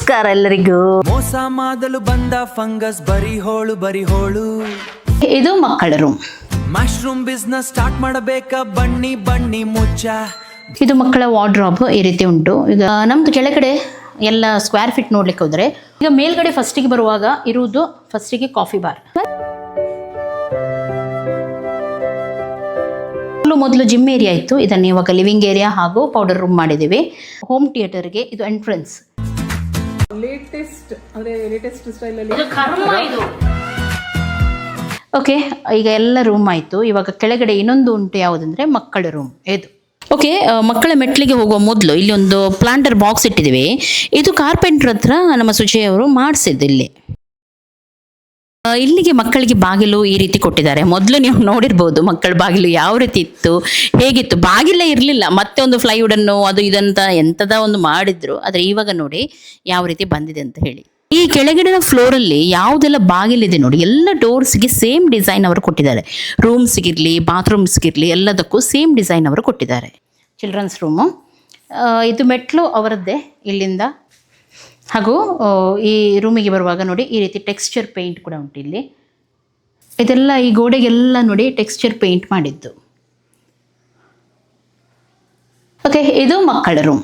ನಮಸ್ಕಾರ ಎಲ್ಲರಿಗೂ. ಮೋಸ ಮಾಡಲು ಬಂದ ಫಂಗಸ್ ಬರಿ ಹೋಳು. ಇದು ಮಕ್ಕಳ ರೂಮ್. ಮಶ್ರೂಮ್ ಬಿಸ್ನೆಸ್ ಸ್ಟಾರ್ಟ್ ಮಾಡಬೇಕಾ ಬನ್ನಿ ಮುಚ್ಚ. ಇದು ಮಕ್ಕಳ ವಾರ್ಡ್ರಾಬ್ ಈ ರೀತಿ ಉಂಟು. ಈಗ ನಮ್ದು ಕೆಳಗಡೆ ಎಲ್ಲ ಸ್ಕ್ವೇರ್ ಫೀಟ್ ನೋಡ್ಲಿಕ್ಕೆ ಹೋದ್ರೆ, ಈಗ ಮೇಲ್ಗಡೆ ಫಸ್ಟಿಗೆ ಬರುವಾಗ ಇರುವುದು ಫಸ್ಟಿಗೆ ಕಾಫಿ ಬಾರ್. ಮೊದಲು ಜಿಮ್ ಏರಿಯಾ ಇತ್ತು, ಇದನ್ನು ಇವಾಗ ಲಿವಿಂಗ್ ಏರಿಯಾ ಹಾಗೂ ಪೌಡರ್ ರೂಮ್ ಮಾಡಿದ್ದೀವಿ. ಹೋಮ್ ಥಿಯೇಟರ್ಗೆ ಇದು ಎಂಟ್ರೆನ್ಸ್. ಲೇಟೆಸ್ಟ್ ಸ್ಟೈಲ್ ಅಲ್ಲಿ ಓಕೆ, ಈಗ ಎಲ್ಲ ರೂಮ್ ಆಯಿತು. ಇವಾಗ ಕೆಳಗಡೆ ಇನ್ನೊಂದು ಉಂಟು, ಯಾವುದಂದ್ರೆ ಮಕ್ಕಳ ರೂಮ್. ಇದು ಓಕೆ, ಮಕ್ಕಳ ಮೆಟ್ಲಿಗೆ ಹೋಗುವ ಮೊದಲು ಇಲ್ಲಿ ಒಂದು ಪ್ಲಾಂಟರ್ ಬಾಕ್ಸ್ ಇಟ್ಟಿದ್ದೀವಿ. ಇದು ಕಾರ್ಪೆಂಟರ್ ಹತ್ರ ನಮ್ಮ ಸುಜಯವರು ಮಾಡಿಸಿದ್ದು. ಇಲ್ಲಿಗೆ ಮಕ್ಕಳಿಗೆ ಬಾಗಿಲು ಈ ರೀತಿ ಕೊಟ್ಟಿದ್ದಾರೆ. ಮೊದಲು ನೀವು ನೋಡಿರ್ಬೋದು ಮಕ್ಕಳ ಬಾಗಿಲು ಯಾವ ರೀತಿ ಇತ್ತು, ಹೇಗಿತ್ತು. ಬಾಗಿಲೇ ಇರಲಿಲ್ಲ, ಮತ್ತೆ ಒಂದು ಫ್ಲೈವುಡ್ ಅನ್ನು ಅದು ಇದಂತ ಎಂಥದ ಒಂದು ಮಾಡಿದ್ರು. ಆದರೆ ಇವಾಗ ನೋಡಿ ಯಾವ ರೀತಿ ಬಂದಿದೆ ಅಂತ ಹೇಳಿ. ಈ ಕೆಳಗಡೆನ ಫ್ಲೋರಲ್ಲಿ ಯಾವುದೆಲ್ಲ ಬಾಗಿಲಿದೆ ನೋಡಿ, ಎಲ್ಲ ಡೋರ್ಸ್ಗೆ ಸೇಮ್ ಡಿಸೈನ್ ಅವರು ಕೊಟ್ಟಿದ್ದಾರೆ. ರೂಮ್ಸ್ಗಿರಲಿ ಬಾತ್ರೂಮ್ಸ್ಗಿರಲಿ ಎಲ್ಲದಕ್ಕೂ ಸೇಮ್ ಡಿಸೈನ್ ಅವರು ಕೊಟ್ಟಿದ್ದಾರೆ. ಚಿಲ್ಡ್ರನ್ಸ್ ರೂಮು ಇದು ಮೆಟ್ಲು ಅವರದ್ದೇ ಇಲ್ಲಿಂದ. ಹಾಗೂ ಈ ರೂಮಿಗೆ ಬರುವಾಗ ನೋಡಿ ಈ ರೀತಿ ಟೆಕ್ಸ್ಚರ್ ಪೇಂಟ್ ಕೂಡ ಉಂಟು ಇಲ್ಲಿ. ಇದೆಲ್ಲ ಈ ಗೋಡೆಗೆಲ್ಲ ನೋಡಿ ಟೆಕ್ಸ್ಚರ್ ಪೇಂಟ್ ಮಾಡಿದ್ದು. ಓಕೆ, ಇದು ಮಕ್ಕಳ ರೂಮ್.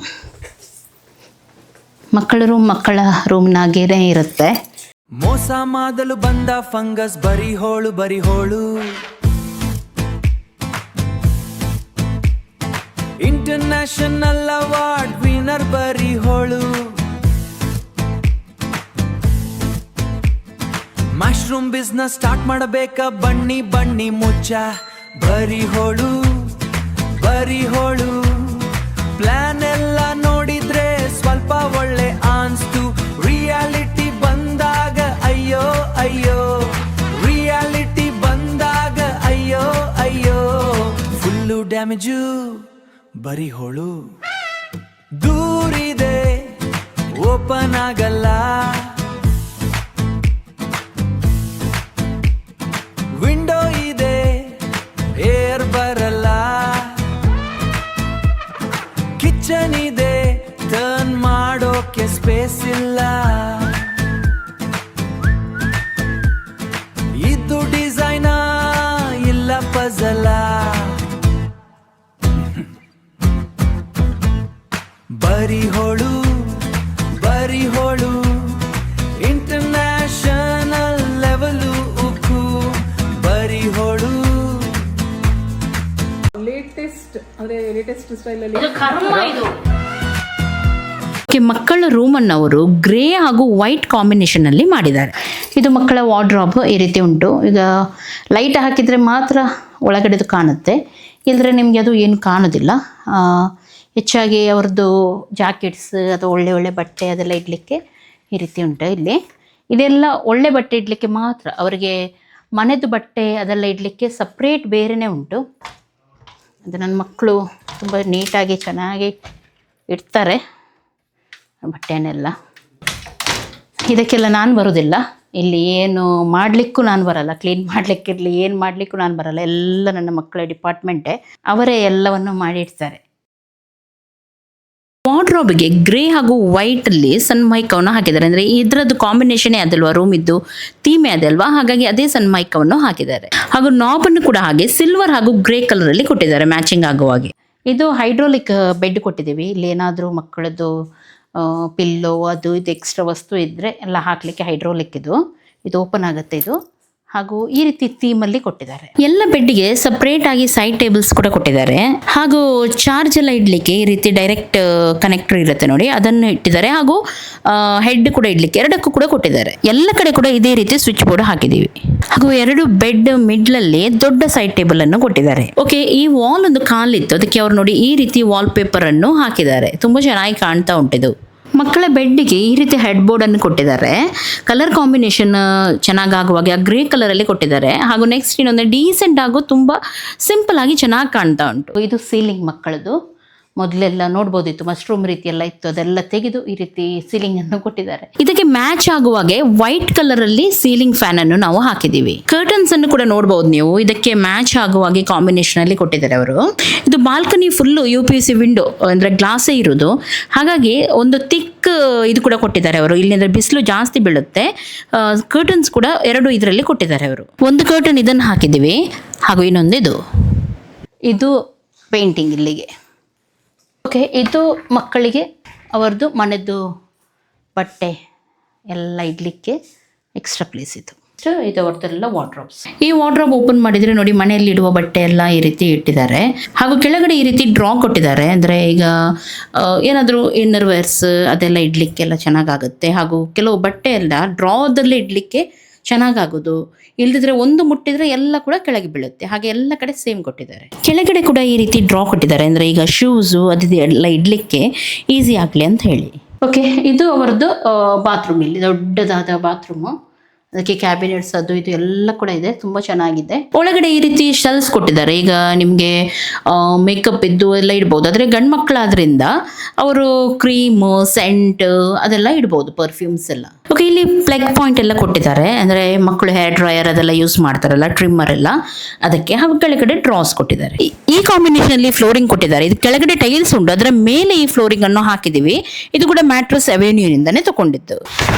ಮಕ್ಕಳ ರೂಮ್ನಾಗೇನೆ ಇರುತ್ತೆ. ಮೋಸ ಮಾಡಲು ಬಂದ ಫಂಗಸ್ ಬರಿ ಹೋಳು. ಇಂಟರ್ನ್ಯಾಷನಲ್ ಅವಾರ್ಡ್ ವಿನ್ನರ್ ಬರಿ ಹೋಳು. ಮಶ್ರೂಮ್ ಬಿಸ್ನೆಸ್ ಸ್ಟಾರ್ಟ್ ಮಾಡಬೇಕಾ ಬನ್ನಿ ಮುಚ್ಚ. ಬರಿ ಹೋಳು ಪ್ಲಾನ್ ಎಲ್ಲ ನೋಡಿದ್ರೆ ಸ್ವಲ್ಪ ಒಳ್ಳೆ ಅನ್ಸ್ತು. ರಿಯಾಲಿಟಿ ಬಂದಾಗ ಅಯ್ಯೋ, ರಿಯಾಲಿಟಿ ಬಂದಾಗ ಅಯ್ಯೋ. ಫುಲ್ಲು ಡ್ಯಾಮೇಜು ಬರಿ ಹೋಳು. ದೂರಿದೆ ಓಪನ್ ಆಗಲ್ಲ. ವಿಂಡೋ ಇದೆ ಏರ್ ಬರಲ್ಲ. ಕಿಚನ್ ಇದೆ ಟರ್ನ್ ಮಾಡೋಕೆ ಸ್ಪೇಸ್ ಇಲ್ಲ. ಇದು ಡಿಸೈನ ಇಲ್ಲ ಪಜಲ. ಬರಿ ಹೋಳು ಇಂಟರ್ನ್ಯಾಷನಲ್ ಲೆವೆಲು. ಲೇಟೆಸ್ಟ್ ಸ್ಟೈಲ್ ಅಲ್ಲಿ ಮಕ್ಕಳ ರೂಮನ್ನು ಅವರು ಗ್ರೇ ಹಾಗೂ ವೈಟ್ ಕಾಂಬಿನೇಷನ್ ಅಲ್ಲಿ ಮಾಡಿದ್ದಾರೆ. ಇದು ಮಕ್ಕಳ ವಾರ್ಡ್ರಾಬ್ ಈ ರೀತಿ ಉಂಟು. ಈಗ ಲೈಟ್ ಹಾಕಿದರೆ ಮಾತ್ರ ಒಳಗಡೆದು ಕಾಣುತ್ತೆ, ಇಲ್ಲದ್ರೆ ನಿಮಗೆ ಅದು ಏನು ಕಾಣೋದಿಲ್ಲ. ಹೆಚ್ಚಾಗಿ ಅವ್ರದ್ದು ಜಾಕೆಟ್ಸ್ ಅಥವಾ ಒಳ್ಳೆ ಬಟ್ಟೆ ಅದೆಲ್ಲ ಇಡಲಿಕ್ಕೆ ಈ ರೀತಿ ಉಂಟು. ಇಲ್ಲಿ ಇದೆಲ್ಲ ಒಳ್ಳೆ ಬಟ್ಟೆ ಇಡಲಿಕ್ಕೆ ಮಾತ್ರ, ಅವರಿಗೆ ಮನೆದು ಬಟ್ಟೆ ಅದೆಲ್ಲ ಇಡಲಿಕ್ಕೆ ಸಪ್ರೇಟ್ ಬೇರೆಯೇ ಉಂಟು. ಅದು ನನ್ನ ಮಕ್ಕಳು ತುಂಬ ನೀಟಾಗಿ ಚೆನ್ನಾಗಿ ಇಡ್ತಾರೆ ಬಟ್ಟೆನೆಲ್ಲ. ಇದಕ್ಕೆಲ್ಲ ನಾನು ಬರೋದಿಲ್ಲ. ಇಲ್ಲಿ ಏನು ಮಾಡಲಿಕ್ಕೂ ನಾನು ಬರಲ್ಲ, ಕ್ಲೀನ್ ಮಾಡಲಿಕ್ಕಿರಲಿ ಏನು ಮಾಡಲಿಕ್ಕೂ ನಾನು ಬರಲ್ಲ. ಎಲ್ಲ ನನ್ನ ಮಕ್ಕಳ ಡಿಪಾರ್ಟ್ಮೆಂಟೇ, ಅವರೇ ಎಲ್ಲವನ್ನು ಮಾಡಿ ಇಡ್ತಾರೆ. ವಾರ್ಡ್ರೋಬ್ಗೆ ಗ್ರೇ ಹಾಗೂ ವೈಟಲ್ಲಿ ಸನ್ಮೈಕವನ್ನು ಹಾಕಿದ್ದಾರೆ. ಅಂದರೆ ಇದರದ್ದು ಕಾಂಬಿನೇಷನೇ ಅದಲ್ವಾ, ರೂಮಿದ್ದು ಥೀಮೇ ಅದಲ್ವಾ, ಹಾಗಾಗಿ ಅದೇ ಸನ್ಮೈಕವನ್ನು ಹಾಕಿದ್ದಾರೆ. ಹಾಗೂ ನಾಬನ್ನು ಕೂಡ ಹಾಗೆ ಸಿಲ್ವರ್ ಹಾಗೂ ಗ್ರೇ ಕಲರಲ್ಲಿ ಕೊಟ್ಟಿದ್ದಾರೆ ಮ್ಯಾಚಿಂಗ್ ಆಗುವಾಗೆ. ಇದು ಹೈಡ್ರೋಲಿಕ್ ಬೆಡ್ ಕೊಟ್ಟಿದ್ದೀವಿ. ಇಲ್ಲಿ ಏನಾದರೂ ಮಕ್ಕಳದ್ದು ಪಿಲ್ಲೋ ಅದು ಇದು ಎಕ್ಸ್ಟ್ರಾ ವಸ್ತು ಇದ್ದರೆ ಎಲ್ಲ ಹಾಕಲಿಕ್ಕೆ ಹೈಡ್ರೋಲಿಕ್ ಇದು ಓಪನ್ ಆಗುತ್ತೆ ಇದು. ಹಾಗೂ ಈ ರೀತಿ ಥೀಮಲ್ಲಿ ಕೊಟ್ಟಿದ್ದಾರೆ. ಎಲ್ಲ ಬೆಡ್ಗೆ ಸಪ್ರೇಟ್ ಆಗಿ ಸೈಡ್ ಟೇಬಲ್ಸ್ ಕೂಡ ಕೊಟ್ಟಿದ್ದಾರೆ. ಹಾಗೂ ಚಾರ್ಜ್ ಎಲ್ಲ ಇಡಲಿಕ್ಕೆ ಈ ರೀತಿ ಡೈರೆಕ್ಟ್ ಕನೆಕ್ಟರ್ ಇರುತ್ತೆ ನೋಡಿ, ಅದನ್ನು ಇಟ್ಟಿದ್ದಾರೆ. ಹಾಗೂ ಹೆಡ್ ಕೂಡ ಇಡಲಿಕ್ಕೆ ಎರಡಕ್ಕೂ ಕೂಡ ಕೊಟ್ಟಿದ್ದಾರೆ. ಎಲ್ಲ ಕಡೆ ಕೂಡ ಇದೇ ರೀತಿ ಸ್ವಿಚ್ ಬೋರ್ಡ್ ಹಾಕಿದ್ದೀವಿ. ಹಾಗೂ 2 ಬೆಡ್ ಮಿಡ್ಲಲ್ಲಿ ದೊಡ್ಡ ಸೈಡ್ ಟೇಬಲ್ ಅನ್ನು ಕೊಟ್ಟಿದ್ದಾರೆ. ಓಕೆ, ಈ ವಾಲ್ ಒಂದು ಕಾಲಿತ್ತು, ಅದಕ್ಕೆ ಅವ್ರು ನೋಡಿ ಈ ರೀತಿ ವಾಲ್ ಪೇಪರ್ ಅನ್ನು ಹಾಕಿದ್ದಾರೆ. ತುಂಬಾ ಚೆನ್ನಾಗಿ ಕಾಣ್ತಾ ಉಂಟಿದು. ಮಕ್ಕಳ ಬೆಡ್ಗೆ ಈ ರೀತಿ ಹೆಡ್ ಬೋರ್ಡ್ ಅನ್ನು ಕೊಟ್ಟಿದ್ದಾರೆ. ಕಲರ್ ಕಾಂಬಿನೇಷನ್ ಚೆನ್ನಾಗಾಗುವಾಗ ಗ್ರೇ ಕಲರಲ್ಲಿ ಕೊಟ್ಟಿದ್ದಾರೆ. ಹಾಗೂ ನೆಕ್ಸ್ಟ್ ಇನ್ನೊಂದು ಡೀಸೆಂಟ್ ಹಾಗೂ ತುಂಬ ಸಿಂಪಲ್ ಆಗಿ ಚೆನ್ನಾಗಿ ಕಾಣ್ತಾ ಉಂಟು. ಇದು ಸೀಲಿಂಗ್ ಮಕ್ಕಳದು. ಮೊದಲೆಲ್ಲ ನೋಡ್ಬೋದಿತ್ತು ಮಶ್ರೂಮ್ ರೀತಿ ಎಲ್ಲ ಇತ್ತು, ಅದೆಲ್ಲ ತೆಗೆದು ಈ ರೀತಿ ಸೀಲಿಂಗ್ ಅನ್ನು ಕೊಟ್ಟಿದ್ದಾರೆ. ಇದಕ್ಕೆ ಮ್ಯಾಚ್ ಆಗುವಾಗೆ ವೈಟ್ ಕಲರ್ ಅಲ್ಲಿ ಸೀಲಿಂಗ್ ಫ್ಯಾನ್ ಅನ್ನು ನಾವು ಹಾಕಿದೀವಿ. ಕರ್ಟನ್ಸ್ ಅನ್ನು ಕೂಡ ನೋಡಬಹುದು ನೀವು, ಇದಕ್ಕೆ ಮ್ಯಾಚ್ ಆಗುವಾಗೆ ಕಾಂಬಿನೇಷನ್ ಅಲ್ಲಿ ಕೊಟ್ಟಿದ್ದಾರೆ ಅವರು. ಇದು ಬಾಲ್ಕನಿ ಫುಲ್ UPVC ವಿಂಡೋ ಅಂದ್ರೆ ಗ್ಲಾಸೇ ಇರುವುದು, ಹಾಗಾಗಿ ಒಂದು ತಿಕ್ ಇದು ಕೂಡ ಕೊಟ್ಟಿದ್ದಾರೆ ಅವರು. ಇಲ್ಲಿಂದ ಬಿಸಿಲು ಜಾಸ್ತಿ ಬೀಳುತ್ತೆ. ಕರ್ಟನ್ಸ್ ಕೂಡ 2 ಇದರಲ್ಲಿ ಕೊಟ್ಟಿದ್ದಾರೆ ಅವರು. ಒಂದು ಕರ್ಟನ್ ಇದನ್ನು ಹಾಕಿದ್ದೀವಿ, ಹಾಗೂ ಇನ್ನೊಂದು ಇದು ಪೇಂಟಿಂಗ್ ಇಲ್ಲಿಗೆ. ಓಕೆ, ಇದು ಮಕ್ಕಳಿಗೆ ಅವರದ್ದು ಮನೆಯದ್ದು ಬಟ್ಟೆ ಎಲ್ಲ ಇಡಲಿಕ್ಕೆ ಎಕ್ಸ್ಟ್ರಾ ಪ್ಲೇಸ್ ಇದು. ಇದು ಅವ್ರದ್ದೆಲ್ಲ ವಾರ್ಡ್ರೋಬ್ಸ್. ಈ ವಾರ್ಡ್ರೋಬ್ ಓಪನ್ ಮಾಡಿದರೆ ನೋಡಿ, ಮನೆಯಲ್ಲಿ ಇಡುವ ಬಟ್ಟೆ ಎಲ್ಲ ಈ ರೀತಿ ಇಟ್ಟಿದ್ದಾರೆ. ಹಾಗೂ ಕೆಳಗಡೆ ಈ ರೀತಿ ಡ್ರಾ ಕೊಟ್ಟಿದ್ದಾರೆ, ಅಂದರೆ ಈಗ ಏನಾದರೂ ಇನ್ನರ್ ವೇರ್ಸ್ ಅದೆಲ್ಲ ಇಡಲಿಕ್ಕೆಲ್ಲ ಚೆನ್ನಾಗಾಗುತ್ತೆ. ಹಾಗೂ ಕೆಲವು ಬಟ್ಟೆ ಎಲ್ಲ ಡ್ರಾದಲ್ಲಿ ಇಡಲಿಕ್ಕೆ ಚೆನ್ನಾಗಾಗೋದು, ಇಲ್ದಿದ್ರೆ ಒಂದು ಮುಟ್ಟಿದ್ರೆ ಎಲ್ಲ ಕೂಡ ಕೆಳಗೆ ಬೀಳುತ್ತೆ. ಹಾಗೆ ಎಲ್ಲ ಕಡೆ ಸೇಮ್ ಕೊಟ್ಟಿದ್ದಾರೆ. ಕೆಳಗಡೆ ಕೂಡ ಈ ರೀತಿ ಡ್ರಾ ಕೊಟ್ಟಿದ್ದಾರೆ, ಅಂದರೆ ಈಗ ಶೂಸು ಅದು ಎಲ್ಲ ಇಡಲಿಕ್ಕೆ ಈಸಿ ಆಗಲಿ ಅಂತ ಹೇಳಿ. ಓಕೆ, ಇದು ಅವರದ್ದು ಬಾತ್ರೂಮ್. ಇಲ್ಲಿ ದೊಡ್ಡದಾದ ಬಾತ್ರೂಮು, ಅದಕ್ಕೆ ಕ್ಯಾಬಿನೆಟ್ಸ್ ಅದು ಇದು ಎಲ್ಲ ಕೂಡ ಇದೆ, ತುಂಬ ಚೆನ್ನಾಗಿದೆ. ಒಳಗಡೆ ಈ ರೀತಿ ಶೆಲ್ಸ್ ಕೊಟ್ಟಿದ್ದಾರೆ. ಈಗ ನಿಮಗೆ ಮೇಕಪ್ ಇದ್ದು ಎಲ್ಲ ಇಡ್ಬೋದು, ಆದರೆ ಗಂಡು ಮಕ್ಕಳಾದ್ರಿಂದ ಅವರು ಕ್ರೀಮು ಸೆಂಟ್ ಅದೆಲ್ಲ ಇಡ್ಬೋದು, ಪರ್ಫ್ಯೂಮ್ಸ್ ಎಲ್ಲ. ಓಕೆ, ಇಲ್ಲಿ ಪ್ಲಗ್ ಪಾಯಿಂಟ್ ಎಲ್ಲ ಕೊಟ್ಟಿದ್ದಾರೆ, ಅಂದರೆ ಮಕ್ಕಳು ಹೇರ್ ಡ್ರೈಯರ್ ಅದೆಲ್ಲ ಯೂಸ್ ಮಾಡ್ತಾರಲ್ಲ, ಟ್ರಿಮ್ಮರ್ ಎಲ್ಲ, ಅದಕ್ಕೆ. ಹಾಗೂ ಕೆಳಗಡೆ ಡ್ರಾಸ್ ಕೊಟ್ಟಿದ್ದಾರೆ. ಈ ಕಾಂಬಿನೇಷನ್ ಅಲ್ಲಿ ಫ್ಲೋರಿಂಗ್ ಕೊಟ್ಟಿದ್ದಾರೆ. ಇದು ಕೆಳಗಡೆ ಟೈಲ್ಸ್ ಉಂಟು, ಅದರ ಮೇಲೆ ಈ ಫ್ಲೋರಿಂಗ್ ಅನ್ನು ಹಾಕಿದ್ದೀವಿ. ಇದು ಕೂಡ ಮ್ಯಾಟ್ರಸ್ ಅವೆನ್ಯೂನಿಂದನೇ ತಗೊಂಡಿದ್ದು.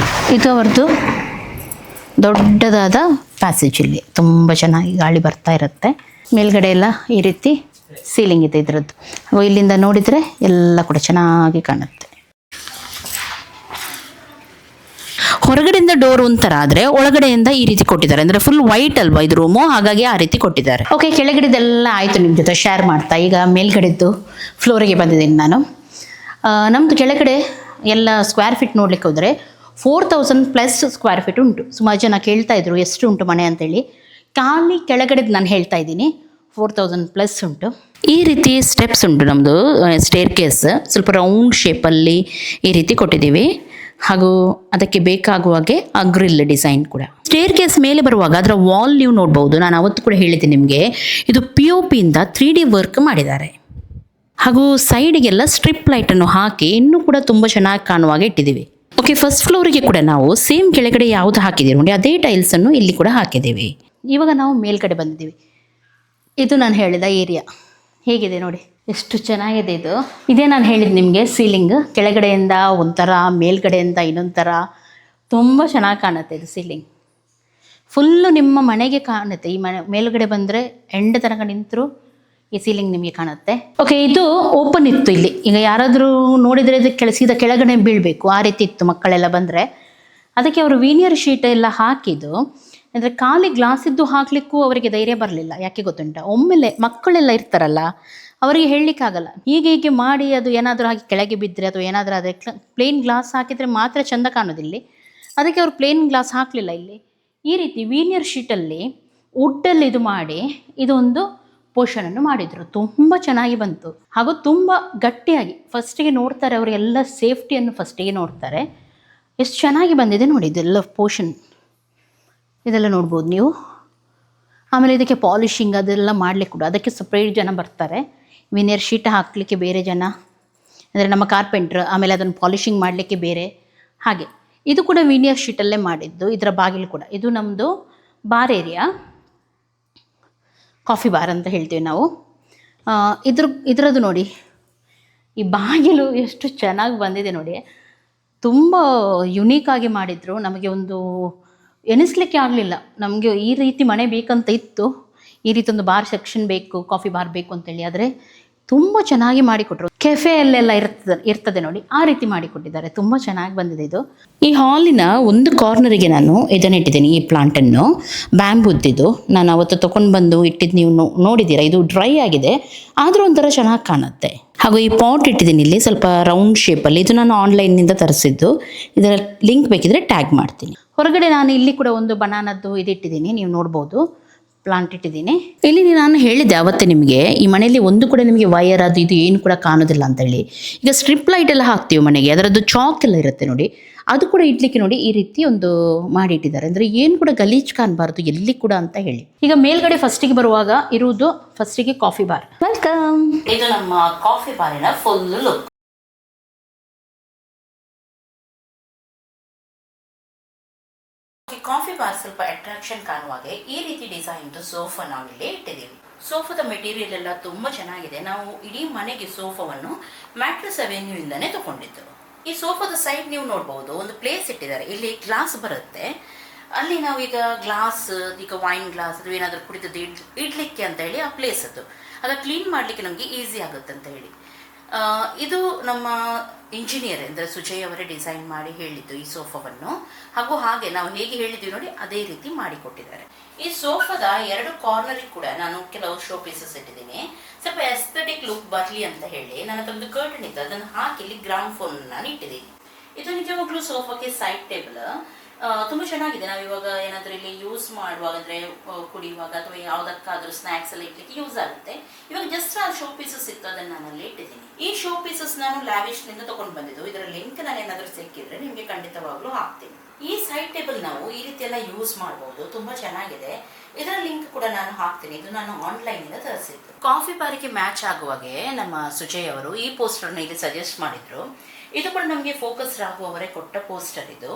ಇದು ಅವರದ್ದು ದೊಡ್ಡದಾದ ಪ್ಯಾಸೇಜ್. ಇಲ್ಲಿ ತುಂಬ ಚೆನ್ನಾಗಿ ಗಾಳಿ ಬರ್ತಾ ಇರುತ್ತೆ. ಮೇಲ್ಗಡೆ ಎಲ್ಲ ಈ ರೀತಿ ಸೀಲಿಂಗ್ ಇದೆ ಇದರದ್ದು. ಇಲ್ಲಿಂದ ನೋಡಿದರೆ ಎಲ್ಲ ಕೂಡ ಚೆನ್ನಾಗಿ ಕಾಣುತ್ತೆ. ಹೊರಗಡೆಯಿಂದ ಡೋರ್ ಒಂಥರ ಆದರೆ ಒಳಗಡೆಯಿಂದ ಈ ರೀತಿ ಕೊಟ್ಟಿದ್ದಾರೆ, ಅಂದರೆ ಫುಲ್ ವೈಟ್ ಅಲ್ವಾ ಇದು ರೂಮು, ಹಾಗಾಗಿ ಆ ರೀತಿ ಕೊಟ್ಟಿದ್ದಾರೆ. ಓಕೆ, ಕೆಳಗಡೆದೆಲ್ಲ ಆಯಿತು, ನಿಮ್ಮ ಜೊತೆ ಶೇರ್ ಮಾಡ್ತಾ. ಈಗ ಮೇಲ್ಗಡೆದ್ದು ಫ್ಲೋರಿಗೆ ಬಂದಿದ್ದೀನಿ ನಾನು. ನಮ್ಮದು ಕೆಳಗಡೆ ಎಲ್ಲ ಸ್ಕ್ವೇರ್ ಫೀಟ್ ನೋಡ್ಲಿಕ್ಕೆ ಹೋದರೆ 4000+ ಸ್ಕ್ವೇರ್ ಫೀಟ್ ಉಂಟು. ಸುಮಾರು ಜನ ಕೇಳ್ತಾ ಇದ್ರು ಎಷ್ಟು ಉಂಟು ಮನೆ ಅಂತೇಳಿ. ಖಾಲಿ ಕೆಳಗಡೆದು ನಾನು ಹೇಳ್ತಾ ಇದ್ದೀನಿ, 4000+ ಉಂಟು. ಈ ರೀತಿ ಸ್ಟೆಪ್ಸ್ ಉಂಟು ನಮ್ಮದು, ಸ್ಟೇರ್ ಕೇಸ್ ಸ್ವಲ್ಪ ರೌಂಡ್ ಶೇಪಲ್ಲಿ ಈ ರೀತಿ ಕೊಟ್ಟಿದ್ದೀವಿ. ಹಾಗೂ ಅದಕ್ಕೆ ಬೇಕಾಗುವಾಗೆ ಆ ಗ್ರಿಲ್ ಡಿಸೈನ್ ಕೂಡ. ಸ್ಟೇರ್ ಕೇಸ್ ಮೇಲೆ ಬರುವಾಗ ಅದರ ವಾಲ್ ನೀವು ನೋಡ್ಬೋದು. ನಾನು ಅವತ್ತು ಕೂಡ ಹೇಳಿದ್ದೀನಿ ನಿಮಗೆ, ಇದು POP ಇಂದ 3D ವರ್ಕ್ ಮಾಡಿದ್ದಾರೆ. ಹಾಗೂ ಸೈಡಿಗೆಲ್ಲ ಸ್ಟ್ರಿಪ್ ಲೈಟನ್ನು ಹಾಕಿ ಇನ್ನೂ ಕೂಡ ತುಂಬ ಚೆನ್ನಾಗಿ ಕಾಣುವಾಗ ಇಟ್ಟಿದ್ದೀವಿ. ಓಕೆ, ಫಸ್ಟ್ ಫ್ಲೋರಿಗೆ ಕೂಡ ನಾವು ಸೇಮ್ ಕೆಳಗಡೆ ಯಾವುದು ಹಾಕಿದ್ದೀವಿ ನೋಡಿ, ಅದೇ ಟೈಲ್ಸನ್ನು ಇಲ್ಲಿ ಕೂಡ ಹಾಕಿದ್ದೀವಿ. ಇವಾಗ ನಾವು ಮೇಲ್ಗಡೆ ಬಂದಿದ್ದೀವಿ. ಇದು ನಾನು ಹೇಳಿದ ಏರಿಯಾ ಹೇಗಿದೆ ನೋಡಿ, ಎಷ್ಟು ಚೆನ್ನಾಗಿದೆ ಇದು. ಇದೇ ನಾನು ಹೇಳಿದ್ದು ನಿಮಗೆ, ಸೀಲಿಂಗ್ ಕೆಳಗಡೆಯಿಂದ ಒಂಥರ, ಮೇಲ್ಗಡೆಯಿಂದ ಇನ್ನೊಂಥರ, ತುಂಬ ಚೆನ್ನಾಗಿ ಕಾಣುತ್ತೆ ಇದು ಸೀಲಿಂಗ್. ಫುಲ್ಲು ನಿಮ್ಮ ಮನೆಗೆ ಕಾಣುತ್ತೆ. ಈ ಮನೆ ಮೇಲ್ಗಡೆ ಬಂದರೆ ಎಂಡ್ ತನಕ ನಿಂತರೂ ಈ ಸೀಲಿಂಗ್ ನಿಮಗೆ ಕಾಣುತ್ತೆ. ಓಕೆ, ಇದು ಓಪನ್ ಇತ್ತು ಇಲ್ಲಿ. ಈಗ ಯಾರಾದರೂ ನೋಡಿದರೆ ಇದು ಸೀದಾ ಕೆಳಗಡೆ ಬೀಳಬೇಕು, ಆ ರೀತಿ ಇತ್ತು ಮಕ್ಕಳೆಲ್ಲ ಬಂದರೆ. ಅದಕ್ಕೆ ಅವರು ವೀನಿಯರ್ ಶೀಟ್ ಎಲ್ಲ ಹಾಕಿದ್ದು, ಅಂದರೆ ಖಾಲಿ ಗ್ಲಾಸ್ ಇದ್ದು ಹಾಕಲಿಕ್ಕೂ ಅವರಿಗೆ ಧೈರ್ಯ ಬರಲಿಲ್ಲ. ಯಾಕೆ ಗೊತ್ತುಂಟ, ಒಮ್ಮೆಲೆ ಮಕ್ಕಳೆಲ್ಲ ಇರ್ತಾರಲ್ಲ, ಅವರಿಗೆ ಹೇಳಲಿಕ್ಕಾಗಲ್ಲ. ಹೀಗೆ ಮಾಡಿ ಅದು ಏನಾದರೂ ಹಾಕಿ ಕೆಳಗೆ ಬಿದ್ದರೆ ಅಥವಾ ಏನಾದರೂ ಆದರೆ ಪ್ಲೇನ್ ಗ್ಲಾಸ್ ಹಾಕಿದರೆ ಮಾತ್ರ ಚೆಂದ ಕಾಣೋದಿಲ್ಲಿ. ಅದಕ್ಕೆ ಅವರು ಪ್ಲೇನ್ ಗ್ಲಾಸ್ ಹಾಕಲಿಲ್ಲ. ಇಲ್ಲಿ ಈ ರೀತಿ ವೀನಿಯರ್ ಶೀಟಲ್ಲಿ ವುಡ್ಡಲ್ಲಿ ಇದು ಮಾಡಿ ಇದೊಂದು ಪೋರ್ಷನನ್ನು ಮಾಡಿದರು. ತುಂಬ ಚೆನ್ನಾಗಿ ಬಂತು, ಹಾಗೂ ತುಂಬ ಗಟ್ಟಿಯಾಗಿ. ಫಸ್ಟಿಗೆ ನೋಡ್ತಾರೆ ಅವರು, ಎಲ್ಲ ಸೇಫ್ಟಿಯನ್ನು ಫಸ್ಟಿಗೆ ನೋಡ್ತಾರೆ. ಎಷ್ಟು ಚೆನ್ನಾಗಿ ಬಂದಿದೆ ನೋಡಿ ಇದೆಲ್ಲ ಪೋರ್ಷನ್, ಇದೆಲ್ಲ ನೋಡ್ಬೋದು ನೀವು. ಆಮೇಲೆ ಇದಕ್ಕೆ ಪಾಲಿಷಿಂಗ್ ಅದೆಲ್ಲ ಮಾಡಲಿಕ್ಕೆ ಕೂಡ ಅದಕ್ಕೆ ಸಪ್ರೇಟ್ ಜನ ಬರ್ತಾರೆ. ವಿನಿಯರ್ ಶೀಟ್ ಹಾಕಲಿಕ್ಕೆ ಬೇರೆ ಜನ, ಅಂದರೆ ನಮ್ಮ ಕಾರ್ಪೆಂಟ್ರ್, ಆಮೇಲೆ ಅದನ್ನು ಪಾಲಿಷಿಂಗ್ ಮಾಡಲಿಕ್ಕೆ ಬೇರೆ. ಹಾಗೆ ಇದು ಕೂಡ ವಿನಿಯರ್ ಶೀಟಲ್ಲೇ ಮಾಡಿದ್ದು. ಇದರ ಬಾಗಿಲು ಕೂಡ, ಇದು ನಮ್ಮದು ಬಾರ್ ಏರಿಯಾ, ಕಾಫಿ ಬಾರ್ ಅಂತ ಹೇಳ್ತೀವಿ ನಾವು. ಇದರದ್ದು ನೋಡಿ, ಈ ಬಾಗಿಲು ಎಷ್ಟು ಚೆನ್ನಾಗಿ ಬಂದಿದೆ ನೋಡಿ, ತುಂಬ ಯುನೀಕಾಗಿ ಮಾಡಿದರು. ನಮಗೆ ಒಂದು ಎನಿಸ್ಲಿಕ್ಕೆ ಆಗಲಿಲ್ಲ, ನಮಗೆ ಈ ರೀತಿ ಮನೆ ಬೇಕಂತ ಇತ್ತು, ಈ ರೀತಿ ಒಂದು ಬಾರ್ ಸೆಕ್ಷನ್ ಬೇಕು, ಕಾಫಿ ಬಾರ್ ಬೇಕು ಅಂತೇಳಿ. ಆದರೆ ತುಂಬ ಚೆನ್ನಾಗಿ ಮಾಡಿಕೊಟ್ರು. ಕೆಫೆಯಲ್ಲೆಲ್ಲ ಇರ್ತದೆ ನೋಡಿ, ಆ ರೀತಿ ಮಾಡಿಕೊಟ್ಟಿದ್ದಾರೆ. ತುಂಬ ಚೆನ್ನಾಗಿ ಬಂದಿದೆ ಇದು. ಈ ಹಾಲಿನ ಒಂದು ಕಾರ್ನರಿಗೆ ನಾನು ಇದನ್ನಿಟ್ಟಿದ್ದೀನಿ, ಈ ಪ್ಲಾಂಟನ್ನು, ಬ್ಯಾಂಬುದ್ದಿದ್ದು. ನಾನು ಅವತ್ತು ತೊಗೊಂಡು ಬಂದು ಇಟ್ಟಿದ್ದು ನೀವು ನೋಡಿದ್ದೀರಾ. ಇದು ಡ್ರೈ ಆಗಿದೆ, ಆದರೂ ಒಂಥರ ಚೆನ್ನಾಗಿ ಕಾಣುತ್ತೆ. ಹಾಗೂ ಈ ಪಾಟ್ ಇಟ್ಟಿದ್ದೀನಿ ಇಲ್ಲಿ ಸ್ವಲ್ಪ ರೌಂಡ್ ಶೇಪಲ್ಲಿ. ಇದು ನಾನು ಆನ್ಲೈನ್ನಿಂದ ತರಿಸಿದ್ದು. ಇದರ ಲಿಂಕ್ ಬೇಕಿದ್ರೆ ಟ್ಯಾಗ್ ಮಾಡ್ತೀನಿ. ಹೊರಗಡೆ ನಾನು ಇಲ್ಲಿ ಕೂಡ ಒಂದು ಬನಾನದ್ದು ಇದಿಟ್ಟಿದ್ದೀನಿ, ನೀವು ನೋಡ್ಬೋದು. ಪ್ಲಾಂಟ್ ಇಟ್ಟಿದ್ದೀನಿ. ಇಲ್ಲಿ ನಾನು ಹೇಳಿದ್ದೆ ಅವತ್ತೇ ನಿಮಗೆ, ಈ ಮನೆಯಲ್ಲಿ ಒಂದು ಕೂಡ ನಿಮಗೆ ವೈರ್ ಅದು ಇದು ಏನು ಕೂಡ ಕಾಣೋದಿಲ್ಲ ಅಂತ ಹೇಳಿ. ಈಗ ಸ್ಟ್ರಿಪ್ ಲೈಟ್ ಎಲ್ಲ ಹಾಕ್ತೀವಿ ಮನೆಗೆ, ಅದರದ್ದು ಚಾಕ್ ಎಲ್ಲ ಇರುತ್ತೆ ನೋಡಿ, ಅದು ಕೂಡ ಇಡ್ಲಿಕ್ಕೆ ನೋಡಿ ಈ ರೀತಿ ಒಂದು ಮಾಡಿ ಇಟ್ಟಿದ್ದಾರೆ. ಅಂದರೆ ಏನು ಕೂಡ ಗಲೀಜು ಕಾಣಬಾರ್ದು ಎಲ್ಲಿ ಕೂಡ ಅಂತ ಹೇಳಿ. ಈಗ ಮೇಲ್ಗಡೆ ಫಸ್ಟಿಗೆ ಬರುವಾಗ ಇರುವುದು ಫಸ್ಟಿಗೆ ಕಾಫಿ ಬಾರ್. ವೆಲ್ಕಮ್. ಇದು ನಮ್ಮ ಕಾಫಿ ಬಾರಿನ ಫುಲ್ ಲುಕ್. ಕಾಫಿ ಬಾರ್ ಸ್ವಲ್ಪ ಅಟ್ರಾಕ್ಷನ್ ಕಾಣುವಾಗೆ ಈ ರೀತಿ ಡಿಸೈನ್ದು ಸೋಫಾ ನಾವಿಲ್ಲಿ ಇಟ್ಟಿದ್ದೀವಿ. ಸೋಫಾದ ಮೆಟೀರಿಯಲ್ ಎಲ್ಲ ತುಂಬಾ ಚೆನ್ನಾಗಿದೆ. ನಾವು ಇಡೀ ಮನೆಗೆ ಸೋಫಾವನ್ನು ಮ್ಯಾಟ್ರೆಸ್ ಅವೆನ್ಯೂ ಇಂದಾನೆ ತಗೊಂಡಿದ್ದು. ಈ ಸೋಫಾದ ಸೈಡ್ ನೀವು ನೋಡಬಹುದು ಒಂದು ಪ್ಲೇಸ್ ಇಟ್ಟಿದ್ದಾರೆ, ಇಲ್ಲಿ ಗ್ಲಾಸ್ ಬರುತ್ತೆ. ಅಲ್ಲಿ ನಾವೀಗ ಗ್ಲಾಸ್, ಈಗ ವೈನ್ ಗ್ಲಾಸ್ ಅದು ಏನಾದರೂ ಕುಡಿತದ್ದು ಇಡ್ಲಿಕ್ಕೆ ಅಂತ ಹೇಳಿ ಆ ಪ್ಲೇಸ್ ಅದು ಕ್ಲೀನ್ ಮಾಡಲಿಕ್ಕೆ ನಮಗೆ ಈಸಿ ಆಗುತ್ತೆ ಅಂತ ಹೇಳಿ. ಇದು ನಮ್ಮ ಇಂಜಿನಿಯರ್ ಅಂದರೆ ಸುಜಯ್ ಅವರೇ ಡಿಸೈನ್ ಮಾಡಿ ಹೇಳಿದ್ದು ಈ ಸೋಫಾವನ್ನು. ಹಾಗೆ ನಾವು ಹೇಗೆ ಹೇಳಿದ್ವಿ ನೋಡಿ ಅದೇ ರೀತಿ ಮಾಡಿಕೊಟ್ಟಿದ್ದಾರೆ. ಈ ಸೋಫಾದ 2 ಕಾರ್ನರಿಗೆ ಕೂಡ ನಾನು ಕೆಲವು ಶೋ ಪೀಸಸ್ ಇಟ್ಟಿದ್ದೀನಿ. ಸ್ವಲ್ಪ ಎಸ್ಥೆಟಿಕ್ ಲುಕ್ ಬರಲಿ ಅಂತ ಹೇಳಿ ನನ್ನ ಒಂದು ಕರ್ಟನ್ ಇತ್ತು, ಅದನ್ನು ಹಾಕಿ ಇಲ್ಲಿ ಗ್ರಾಮ್ ಫೋನ್ ನಾನು ಇಟ್ಟಿದ್ದೀನಿ. ಇದು ನಿಜವಾಗ್ಲೂ ಸೋಫಾಕ್ಕೆ ಸೈಡ್ ಟೇಬಲ್ ತುಂಬ ಚೆನ್ನಾಗಿದೆ. ನಾವು ಇವಾಗ ಏನಾದರೂ ಇಲ್ಲಿ ಯೂಸ್ ಮಾಡುವಾಗ ಅಂದರೆ ಕುಡಿಯುವಾಗ ಅಥವಾ ಯಾವುದಕ್ಕಾದ್ರೂ ಸ್ನ್ಯಾಕ್ಸ್ ಎಲ್ಲ ಇಡ್ಲಿಕ್ಕೆ ಯೂಸ್ ಆಗುತ್ತೆ. ಇವಾಗ ಜಸ್ಟ್ ಆ ಶೋ ಪೀಸಸ್ ಇತ್ತು, ಅದನ್ನು ನಾನು ಅಲ್ಲಿ ಇಟ್ಟಿದ್ದೀನಿ. ಈ ಶೋ ಪೀಸಸ್ ನಾನು ಲ್ಯಾವಿಶ್ನಿಂದ ತಗೊಂಡು ಬಂದಿದ್ದು. ಇದರ ಲಿಂಕ್ ನಾನು ಏನಾದರೂ ಸಿಕ್ಕಿದ್ರೆ ನಿಮಗೆ ಖಂಡಿತವಾಗ್ಲೂ ಹಾಕ್ತೀನಿ. ಈ ಸೈಡ್ ಟೇಬಲ್ ನಾವು ಈ ರೀತಿ ಎಲ್ಲ ಯೂಸ್ ಮಾಡಬಹುದು, ತುಂಬಾ ಚೆನ್ನಾಗಿದೆ. ಇದರ ಲಿಂಕ್ ಕೂಡ ನಾನು ಹಾಕ್ತೀನಿ. ಇದು ನಾನು ಆನ್ಲೈನ್ ಇಂದ ತರಿಸಿದ್ದು. ಕಾಫಿ ಬಾರಿಗೆ ಮ್ಯಾಚ್ ಆಗುವಾಗೆ ನಮ್ಮ ಸುಜಯ್ ಅವರು ಈ ಪೋಸ್ಟರ್ನ ಇಲ್ಲಿ ಸಜೆಸ್ಟ್ ಮಾಡಿದ್ರು. ಇದು ಕೂಡ ನಮಗೆ ಫೋಕಸ್ ಆಗುವವರೇ ಕೊಟ್ಟ ಪೋಸ್ಟರ್. ಇದು